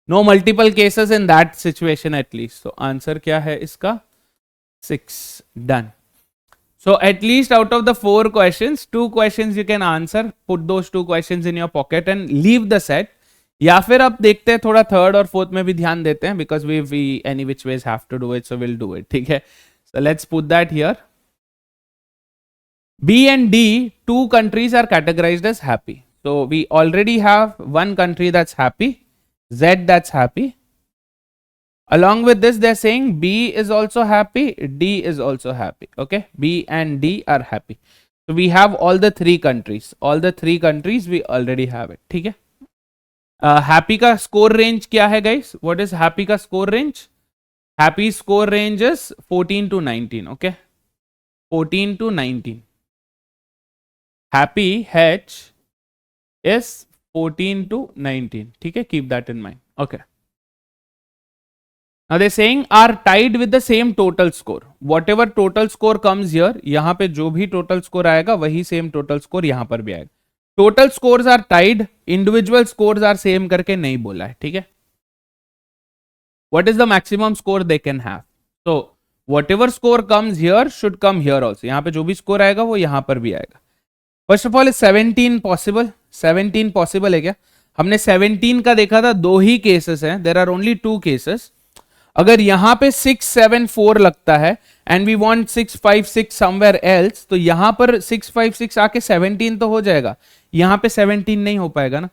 No multiple cases in that situation at least. तो answer क्या है इसका? 6. Done. So at least out of the 4 questions, 2 questions you can answer. Put those 2 questions in your pocket and leave the set. या फिर अब देखते हैं थोड़ा थर्ड और फोर्थ में भी ध्यान देते हैं because we any which ways have to do it, so we'll do it. ठीक है. So let's put that here. B and D, 2 countries are categorized as happy. So we already have one country that's happy, Z that's happy. Along with this, they're saying B is also happy, D is also happy. Okay, B and D are happy. So we have all the 3 countries. All the 3 countries we already have it. ठीक है. Happy का score range क्या है guys? What is happy का score range? Happy score range is 14 to 19. Okay, 14 to 19. Happy H is 14 to 19. ठीक है, keep that in mind. Okay. Now they're saying are tied with the same total score. Whatever total score comes here, यहाँ पे जो भी total score आएगा वही same total score यहाँ पर भी आएगा. Total scores are tied, individual scores are same करके नहीं बोला है. ठीक है. What is the maximum score they can have? So whatever score comes here should come here also. यहाँ पे जो भी score आएगा वो यहाँ पर भी आएगा. First of all is 17 possible. 17 possible है क्या? हमने 17 का देखा था 2 ही cases हैं. There are only 2 cases. अगर यहां पे 6, 7, 4 लगता है and we want 6, 5, 6 somewhere else, तो यहां पर 6, 5, 6 आके 17 तो हो जाएगा. यहां पे 17 नहीं हो पाएगा ना.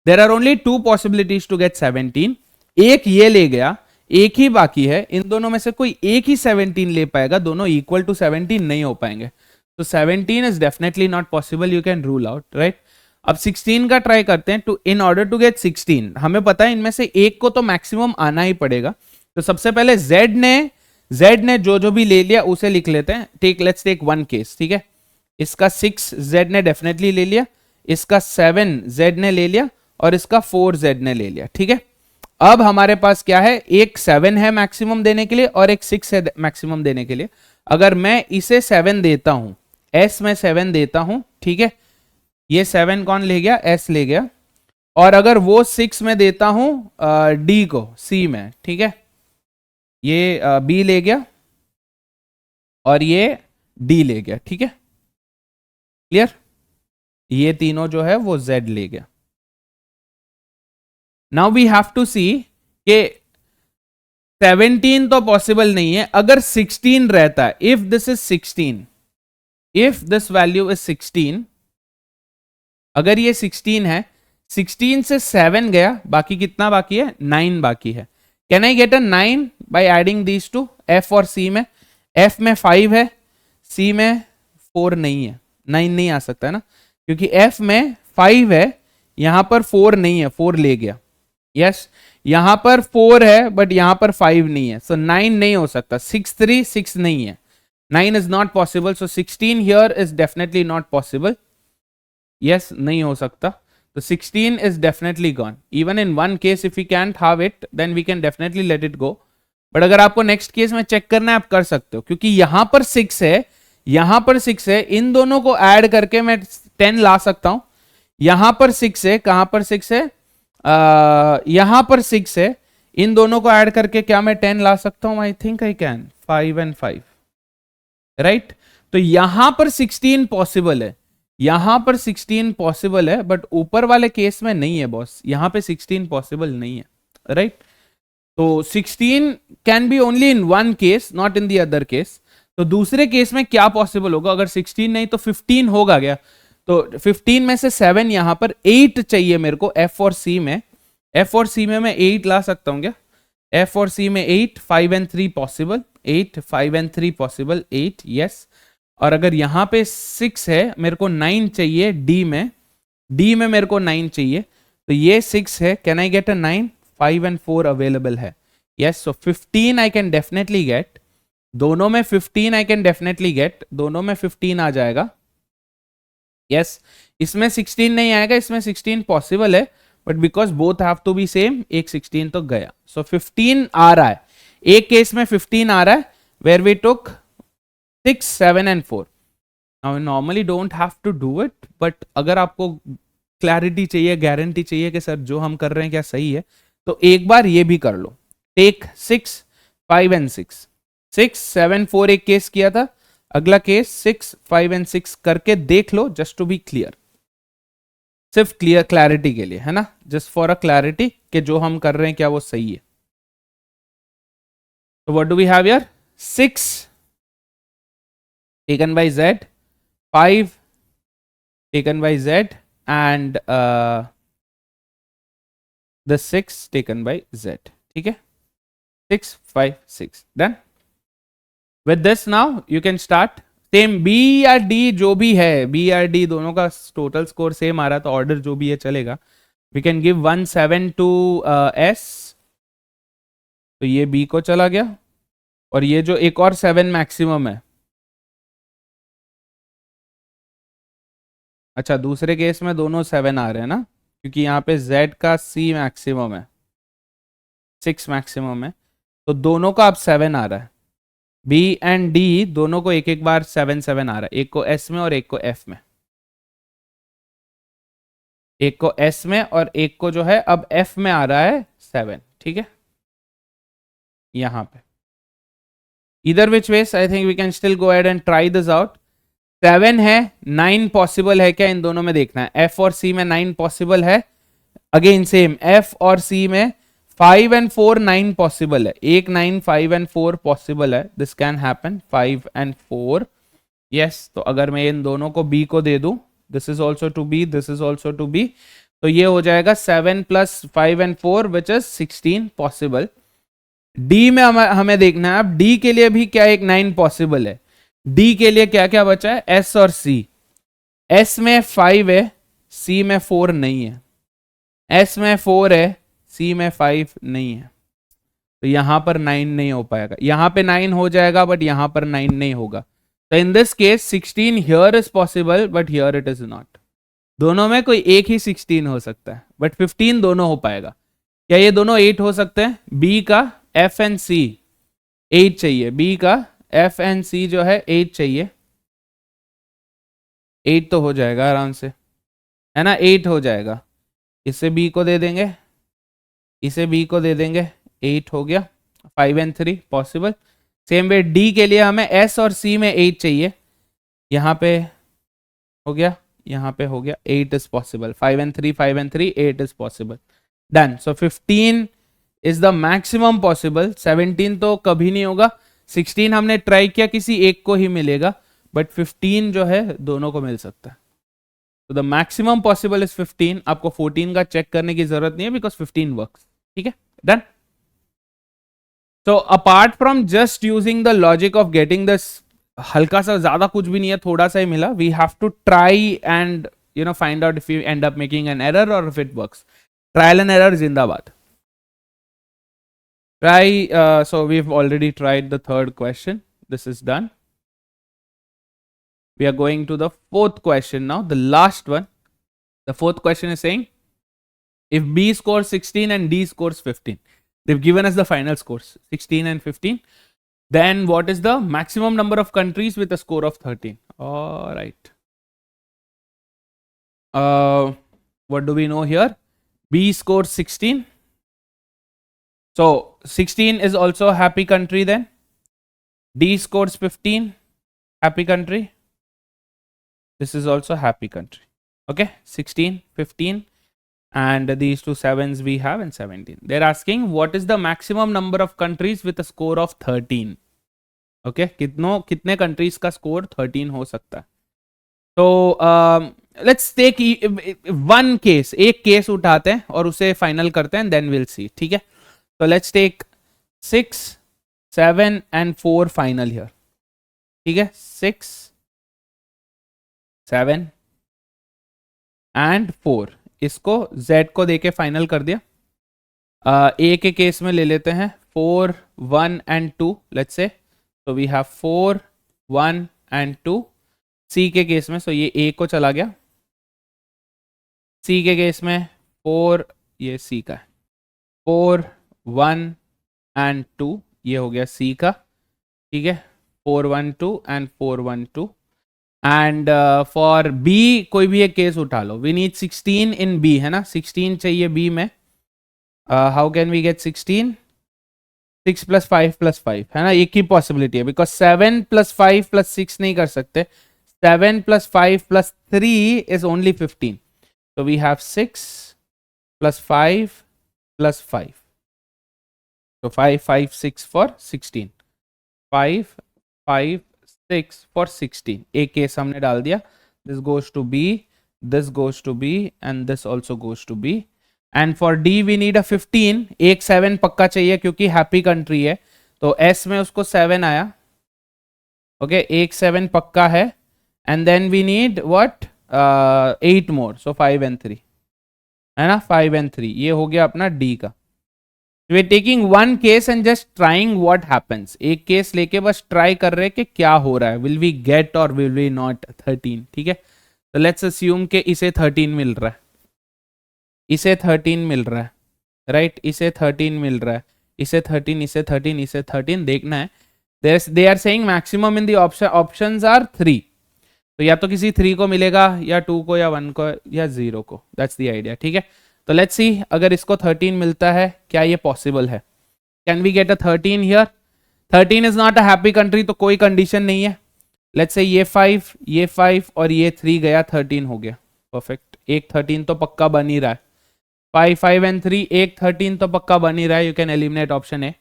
There are only 2 possibilities to get 17. एक ये ले गया, एक ही बाकी है. इन दोनों में से कोई एक ही 17 ले पाएगा. दोनों इक्वल टू 17 नहीं हो पाएंगे. तो 17 is definitely not possible. You can rule out, right. अब 16 का ट्राई करते हैं. To in order to get 16 हमें पता है इनमें से एक को तो मैक्सिमम आना ही पड़ेगा. तो सबसे पहले Z ने जो भी ले लिया उसे लिख लेते हैं. Let's take 1 case. ठीक है. इसका 6 Z ने डेफिनेटली ले लिया, इसका 7 Z ने ले लिया और इसका 4 Z ने ले लिया. ठीक है. अब हमारे पास क्या है? एक 7 है मैक्सिमम देने के लिए और एक 6 है मैक्सिमम देने के लिए. अगर मैं इसे 7 देता हूं, S में 7 देता हूं, ठीक है, ये 7 कौन ले गया? S ले गया. और अगर वो 6 में देता हूं D को, C में, ठीक है, ये B ले गया और ये D ले गया. ठीक है, क्लियर. ये तीनों जो है वो Z ले गया. नाउ वी हैव टू सी कि 17 तो पॉसिबल नहीं है. अगर 16 रहता है, if this is 16, if this value is 16, अगर ये 16 है, 16 से 7 गया, बाकी कितना बाकी है? 9 बाकी है. Can I get a 9 by adding these two? F और C में. F में 5 है, C में 4 नहीं है. 9 नहीं आ सकता है ना, क्योंकि F में 5 है, यहां पर 4 नहीं है, 4 ले गया. यस, यहां पर 4 है बट यहां पर 5 नहीं है. सो 9 नहीं हो सकता. 6, 3, 6 नहीं है. 9 is not possible. So 16 here is definitely not possible. Yes, नहीं हो सकता. So 16 is definitely gone. Even in one case, if we can't have it, then we can definitely let it go. But अगर आपको next case में check करना है आप कर सकते हो, क्योंकि यहां पर 6 है, यहां पर 6 है, इन दोनों को ऐड करके मैं 10 ला सकता हूं. यहां पर 6 है, कहां पर 6 है, यहां पर 6 है, इन दोनों को ऐड करके क्या मैं 10 ला सकता हूं? I think I can. 5 and 5, right. तो यहां पर 16 पॉसिबल है, यहां पर 16 पॉसिबल है, बट ऊपर वाले केस में नहीं है बॉस. यहां पे 16 पॉसिबल नहीं है, राइट. तो 16 can be only in one case, not in the other case. तो दूसरे केस में क्या पॉसिबल होगा? अगर 16 नहीं तो 15 होगा क्या? तो 15 में से 7, यहां पर 8 चाहिए मेरे को एफ और सी में. एफ और सी में मैं 8 ला सकता हूं क्या? एफ और सी में 8, 5 and 3 possible, 8, 5 and 3 possible, 8, yes. और अगर यहां पे 6 है, मेरे को 9 चाहिए डी में, डी में मेरे को 9 चाहिए. तो ये 6 है, can I get a 9? 5 and 4 available है, yes. So 15 I can definitely get. दोनों में 15 आई कैन डेफिनेटली गेट, दोनों में 15 आ जाएगा, यस. इसमें 16 नहीं आएगा, इसमें 16 पॉसिबल है, but because both have to be same, एक 16 तो गया. सो 15 आ रहा है, एक केस में 15 आ रहा है, where we took 6, 7 and 4. Now we normally don't have to do it, but अगर आपको क्लैरिटी चाहिए, गारंटी चाहिए कि सर जो हम कर रहे हैं क्या सही है, तो एक बार ये भी कर लो. टेक 6, 5 and 6, 6, 7, 4 एक केस किया था, अगला केस 6, 5 and 6 करके देख लो, जस्ट टू बी क्लियर. सिर्फ क्लियर क्लैरिटी के लिए है ना, जस्ट फॉर अ क्लैरिटी कि जो हम कर रहे हैं क्या वो सही है. तो what do we have here? 6 taken by Z, 5 taken by Z, and the 6 taken by Z. ठीक है, 6, 5, 6 done. With this now you can start. Same B या D जो भी है, B या D दोनों का टोटल स्कोर सेम आ रहा, तो ऑर्डर जो भी है चलेगा. We can give 1, 7 to S. तो ये B को चला गया, और ये जो एक और 7 मैक्सिमम है. अच्छा, दूसरे केस में दोनों 7 आ रहे हैं ना, क्योंकि यहाँ पे Z का C मैक्सिमम है, 6 मैक्सिमम है, तो दोनों का अब 7 आ रहा है. B एंड D दोनों को एक एक बार 7, 7 आ रहा है, एक को S में और एक को F में, एक को S में और एक को जो है अब F में आ रहा है 7. ठीक है, यहां पे इधर which ways I think we can still go ahead and try this out. 7 है, 9 पॉसिबल है क्या? इन दोनों में देखना है. F और C में 9 पॉसिबल है, अगेन सेम F और C में 5 and 4 9 पॉसिबल है, एक 9, 5 and 4 पॉसिबल है. This can happen, 5 and 4, yes. तो अगर मैं इन दोनों को B को दे दूं, this is also to B, this is also to B, तो ये हो जाएगा 7 + 5 and 4 which is 16 possible. D में हमें देखना है अब, D के लिए भी क्या एक 9 पॉसिबल है. D के लिए क्या क्या बचा है? S और C. S में 5 है, C में 4 नहीं है. S में 4 है, C में 5 नहीं है. तो यहां पर 9 नहीं हो पाएगा. यहां पे 9 हो जाएगा, बट यहां पर 9 नहीं होगा. तो in this case 16 here is possible, but here it is not. दोनों में कोई एक ही 16 हो सकता है, बट 15 दोनों हो पाएगा. क्या ये दोनों 8 हो सकते हैं? B का F एंड C 8 चाहिए, B का F एंड C जो है 8 चाहिए. 8 तो हो जाएगा आराम से, है ना, 8 हो जाएगा. इसे B को दे देंगे, इसे B को दे देंगे, 8 हो गया. 5 and 3 possible. Same way D के लिए हमें S और C में 8 चाहिए. यहाँ पे हो गया, यहाँ पे हो गया, 8 is possible. 5 and 3, 5 and 3, 8 is possible. Done. So 15 is the maximum possible. 17 तो कभी नहीं होगा. 16 हमने ट्राई किया, किसी एक को ही मिलेगा, बट 15 जो है दोनों को मिल सकता है. तो द मैक्सिमम पॉसिबल इज 15. आपको 14 का चेक करने की जरूरत नहीं है, बिकॉज 15 वर्क्स. ठीक है, डन. तो apart from just using the logic of getting this, हल्का सा, ज्यादा कुछ भी नहीं है, थोड़ा सा ही मिला. We have to try and find out if you end up making an error और if it works. Trial and error जिंदाबाद. Try, so we've already tried the third question. This is done. We are going to the fourth question now, the last one. The fourth question is saying if B scores 16 and D scores 15, they've given us the final scores 16 and 15. Then what is the maximum number of countries with a score of 13? All right. What do we know here? B scores 16. So 16 is also a happy country then. D scores 15, happy country. This is also happy country. Okay, 16, 15, and these two sevens we have and 17. They're asking what is the maximum number of countries with a score of 13. Okay, कितने countries का score 13 हो सकता है. So let's take one case. एक case उठाते हैं और उसे final करते हैं and then we'll see. ठीक है. So let's take 6, 7 and 4 final here. ठीक है. 6, 7 and 4. इसको Z को देके फाइनल कर दिया. A के केस में ले लेते हैं 4, 1 and 2. Let's say. So we have 4, 1 and 2. C के केस में, so ये A को चला गया. C के केस में 4, ये C का है. 4, 1 and 2. ये हो गया C का. ठीक है. 4, 1, 2 and 4, 1, 2. एंड फॉर बी कोई भी एक केस उठा लो. वी नीड 16 इन बी, है ना. 16 चाहिए बी में. How can we gate 16? 6 + 5 + 5, है ना. एक ही पॉसिबिलिटी है बिकॉज 7 + 5 + 6 नहीं कर सकते. 7 + 5 + 3 इज ओनली 15. तो वी हैव 6 + 5 + 5. तो 5, 5, 6 फॉर 16. 5, 5, 6 for 16. एक केस हमने डाल दिया. This goes to B, this goes to B and this also goes to B. And for D we need a 15. एक 7 पक्का चाहिए क्योंकि हैप्पी कंट्री है. तो S में उसको 7 आया. ओके, एक 7 पक्का है. And then we need what? 8 more. So 5 and 3, है ना. 5 and 3 ये हो गया अपना D का. We are taking one case and just trying what happens. एक केस लेके बस ट्राई कर रहे कि क्या हो रहा है. Will we get or will we not 13? ठीक है. तो let's assume कि इसे 13 मिल रहा है. इसे 13 मिल रहा है. राइट. इसे 13 मिल रहा है. इसे 13, इसे 13, इसे 13. देखना है. They are saying maximum in the options are 3. तो या तो किसी 3 को मिलेगा या 2 को या 1 को या 0 को. That's the idea. ठीक है. तो लेट्स सी अगर इसको 13 मिलता है क्या ये पॉसिबल है. Can we get a 13 here. 13 is not a happy country तो कोई कंडीशन नहीं है. लेट्स से ये 5 और ये 3 गया. 13 हो गया. परफेक्ट. एक 13 तो पक्का बन ही रहा है. 5, 5 and 3 एक 13 तो पक्का बन ही रहा है. You can eliminate option A.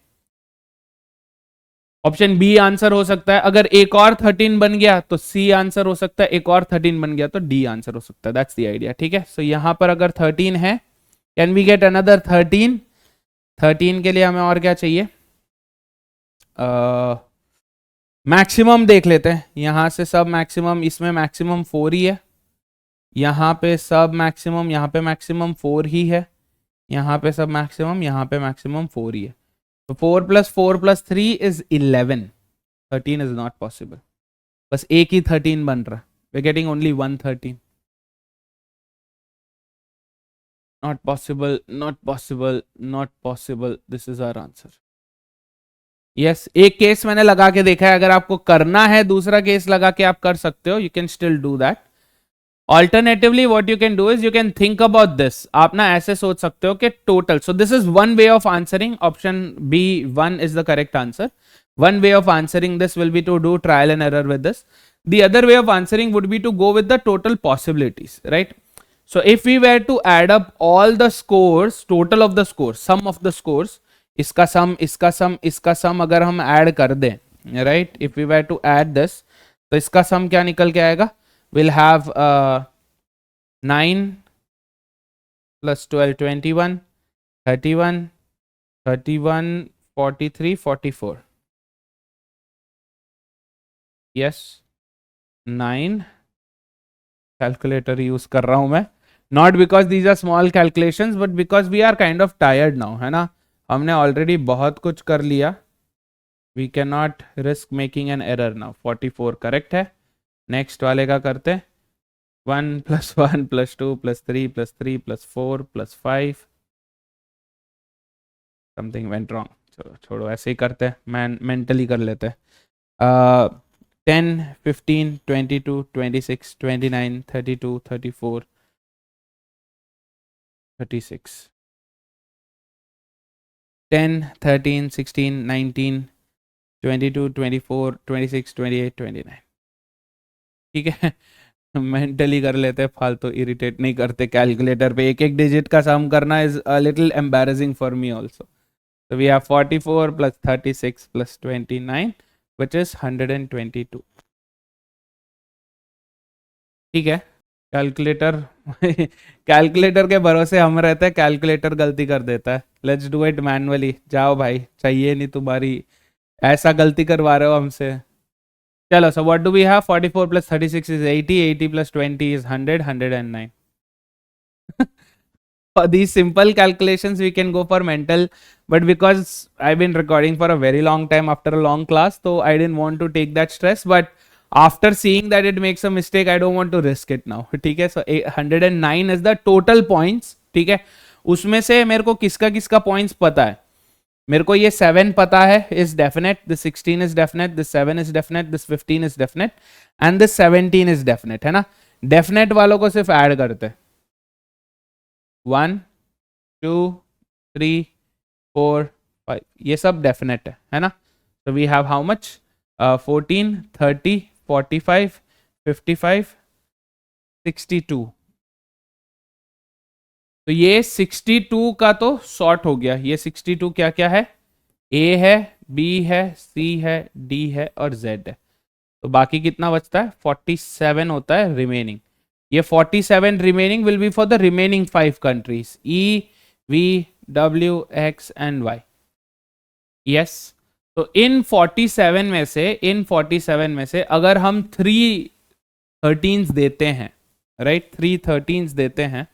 Option B answer हो सकता है. अगर एक और 13 बन गया तो सी आंसर हो सकता है. एक और 13 बन गया तो डी आंसर हो सकता है. That's the idea. ठीक है. सो यहां पर अगर 13 है, कैन वी गेट अनदर 13? 13 के लिए हमें और क्या चाहिए? मैक्सिमम देख लेते हैं. यहां से सब मैक्सिमम, इसमें मैक्सिमम 4 ही है. यहाँ पे सब मैक्सिमम, यहाँ पे मैक्सिमम 4 ही है. यहाँ पे सब मैक्सिमम, यहाँ पे मैक्सिमम 4 ही है. तो 4 + 4 + 3 इज 11. 13 is not possible. बस एक ही 13 बन रहा है. We getting only 1 13. Not possible, not possible, not possible. This is our answer. Yes, एक केस मैंने लगा के देखा है. अगर आपको करना है दूसरा केस लगा के आप कर सकते हो. You can still do that. Alternatively, what you can do is you can think about this. आप ना ऐसे सोच सकते हो कि total. So this is one way of answering. Option B1 is the correct answer. One way of answering this will be to do trial and error with this. The other way of answering would be to go with the total possibilities, right? So if we were to add up all the scores, total of the scores, sum of the scores, इसका sum, इसका sum, इसका sum अगर हम add कर दें, right? If we were to add this, तो इसका sum क्या निकल के आएगा? We'll have 9 + 12 21, 31, 31, 43, 44. Yes, 9. Calculator use कर रहा हूं मैं. Not because these are small calculations but because we are kind of tired now, है ना. हमने ऑलरेडी बहुत कुछ कर लिया. We can not risk making an error now. 44 correct है. नेक्स्ट वाले का करते हैं. 1 plus 1 plus 2 plus 3 plus 3 plus 4 plus 5. Something went wrong, चलो छोड़ो, ऐसे ही करते हैं, मैं मेंटली कर लेते हैं. 10 15 22 26 29 32 34 36. 10 13 16 19 22 24 26 28 29. ठीक है. मेंटली कर लेते हैं, फालतू इरिटेट नहीं करते. कैलकुलेटर पे एक एक डिजिट का सम करना is a little embarrassing for me also. So we have 44 plus 36 plus 29, which is 122. ठीक है. कैलकुलेटर कैलकुलेटर के भरोसे हम रहते हैं, कैलकुलेटर गलती कर देता है. Let's do it manually. जाओ भाई, चाहिए नहीं तुम्हारी, ऐसा गलती करवा रहे हो हमसे. चलो, so what do we have? 44 plus 36 is 80, 80 plus 20 is 100, 109. For these simple calculations we can go for mental, but because I've been recording for a very long time after a long class, so I didn't want to take that stress, but after seeing that it makes a mistake, I don't want to risk it now. ठीक है. So 109 is the total points. ठीक है. उसमें से मेरे को किसका किसका points पता है. मेरे को ये 7 पता है, is definite, this 16 is definite, this 7 is definite, this 15 is definite, and this 17 is definite. है ना. definite वालों को सिर्फ ऐड करते हैं. 1 2 3 4 5, ये सब डेफिनेट है ना. तो वी हैव हाउ मच? 14 30 45 55 62. तो ये 62 का तो सॉर्ट हो गया. ये 62 क्या क्या है? ए है, बी है, सी है, डी है और जेड है. तो बाकी कितना बचता है? 47 होता है रिमेनिंग. ये 47 remaining will be for the remaining 5 countries E, V, W, X and Y. Yes. तो इन 47 में से अगर हम 3 13s देते हैं, राइट, 3 13s देते हैं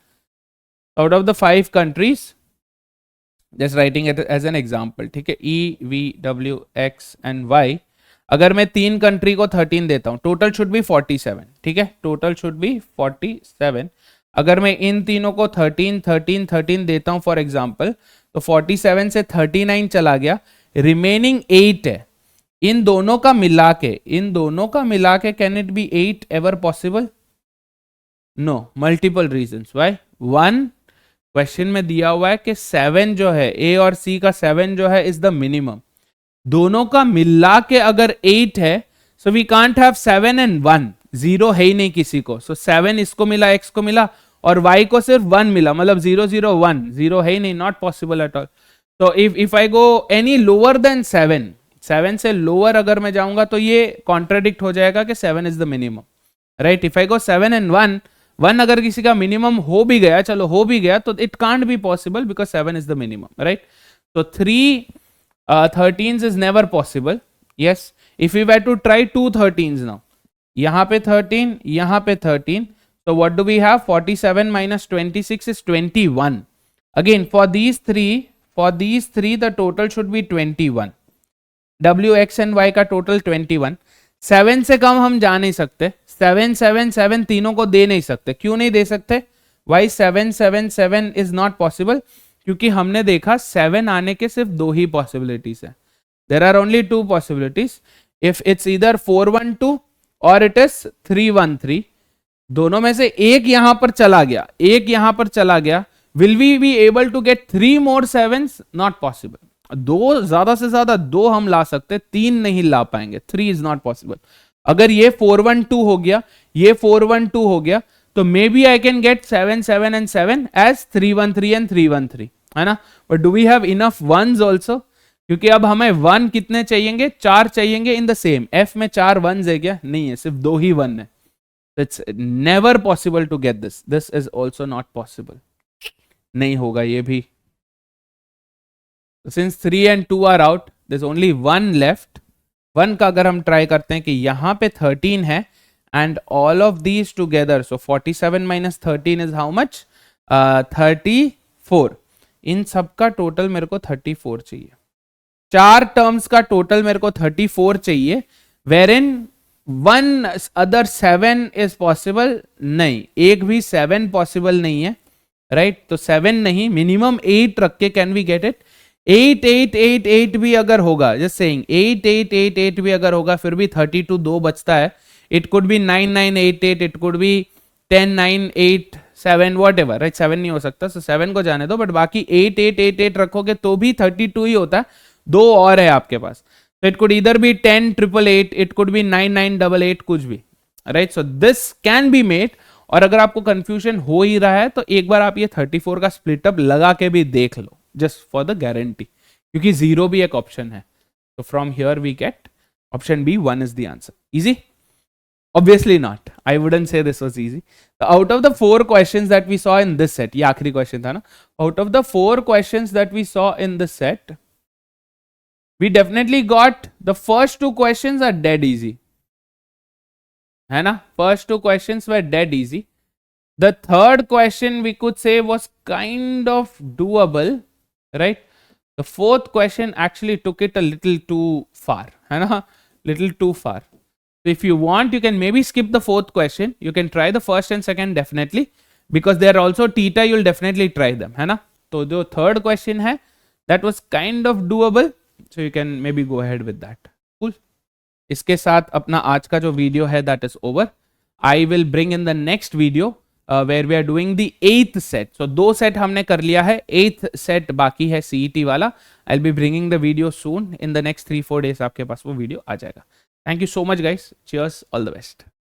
out of the 5 countries, just writing it as an example. ठीक है. E, V, W, X and Y. अगर मैं 3 कंट्री को 13 देता हूं, टोटल शुड बी 47. ठीक है. Total should be 47. अगर मैं इन तीनों को 13 13 13 देता हूं फॉर एग्जांपल, तो 47 से 39 चला गया, रिमेनिंग 8 है. इन दोनों का मिला के can it be 8 ever possible? No. Multiple reasons. Why? 1, question में दिया हुआ है कि 7 जो है, ए और सी का 7 जो है इज द मिनिमम. दोनों का मिला के अगर 8 है, so we can't have 7 and 1. 0 है ही नहीं किसी को. सो 7 इसको मिला, x को मिला, और y को सिर्फ 1 मिला, मतलब 0 0 1. 0 है ही नहीं, नॉट पॉसिबल एट ऑल. तो if I go any lower than 7 से लोअर अगर मैं जाऊंगा तो ये कॉन्ट्राडिक्ट हो जाएगा कि 7 is the minimum, right. If I go 7 and 1 अगर किसी का मिनिमम हो भी गया, चलो हो भी गया, तो it can't be possible because 7 is the minimum, right. तो 3 13s is never possible. Yes. If we were to try 2 13s now, यहाँ पे 13, यहाँ पे 13, so what do we have? 47 minus 26 is 21. Again, for these three the total should be 21. W, X and Y का total 21. 7 से कम हम जा नहीं सकते. 7 7 7 तीनों को दे नहीं सकते. क्यों नहीं दे सकते? Why 7 7 7 is not possible? क्योंकि हमने देखा 7 आने के सिर्फ 2 ही पॉसिबिलिटीज है. There are only 2 possibilities. If it's either 412 और इट इज 313. दोनों में से एक यहां पर चला गया, एक यहां पर चला गया. Will we be able to get 3 more 7s? Not possible. 2 ज्यादा से ज्यादा 2 हम ला सकते, 3 नहीं ला पाएंगे. 3 इज नॉट पॉसिबल. अगर ये 412 हो गया, ये 412 हो गया, तो maybe I can get 7 7 and 7 as 313 and 313, है ना. But do we have enough ones also? क्योंकि अब हमें 1 कितने चाहिएंगे? 4 चाहिएंगे इन द सेम. एफ में 4 वंस है क्या? नहीं है, सिर्फ 2 ही 1 है. It's never possible to get this. This is also not possible. नहीं होगा ये भी. Since 3 and 2 are out, there is only 1 left. 1 का अगर हम ट्राई करते हैं कि यहां पे 13 है and all of these together, so 47 minus 13 is how much? 34. इन सब का टोटल मेरे को 34 चाहिए. 4 टर्म्स का टोटल मेरे को 34 चाहिए, wherein one other 7 is possible, नहीं, एक भी 7 पॉसिबल नहीं है, राइट? तो 7 नहीं, मिनिमम 8 रख के कैन वी गेट इट। 8 भी अगर होगा, जस्ट सेइंग 8 भी अगर होगा, फिर भी 32 दो बचता है। It could be 9988, it could be 10987 what ever, right? 7 नहीं हो सकता, सो 7 को जाने दो, बट बाकी 8888 रखोगे तो भी 32 ही होता है। दो और है आपके पास, तो इट कुड इधर बी 10888, इट कुड बी 9988, कुछ भी, right? So this can be made. और अगर आपको कंफ्यूजन हो ही रहा है तो एक बार आप ये 34 का स्प्लिटअप लगा के भी देख लो, जस्ट फॉर द गारंटी, क्योंकि 0 भी एक ऑप्शन है। तो from here we get option B, 1 is the answer. Easy? Obviously not. I wouldn't say this was easy. So out of the 4 questions that we saw in this set, ये आखिरी question था ना? Out of the 4 questions that we saw in this set, we definitely got the first 2 questions are dead easy. है ना? First 2 questions were dead easy. The third question we could say was kind of doable, right? The fourth question actually took it a little too far, है ना? Little too far. So if you want, you can maybe skip the fourth question. You can try the first and second definitely, because they are also theta. You'll definitely try them, है ना? तो जो third question है, that was kind of doable. So you can maybe go ahead with that. Cool. इसके साथ अपना आज का जो वीडियो है that is over. I will bring in the next video where we are doing the 8th set. So 2 set हमने कर लिया है, 8th set बाकी है CET वाला. I'll be bringing the video soon. In the next 3-4 days आपके पास वो video आ जाएगा. Thank you so much guys. Cheers. All the best.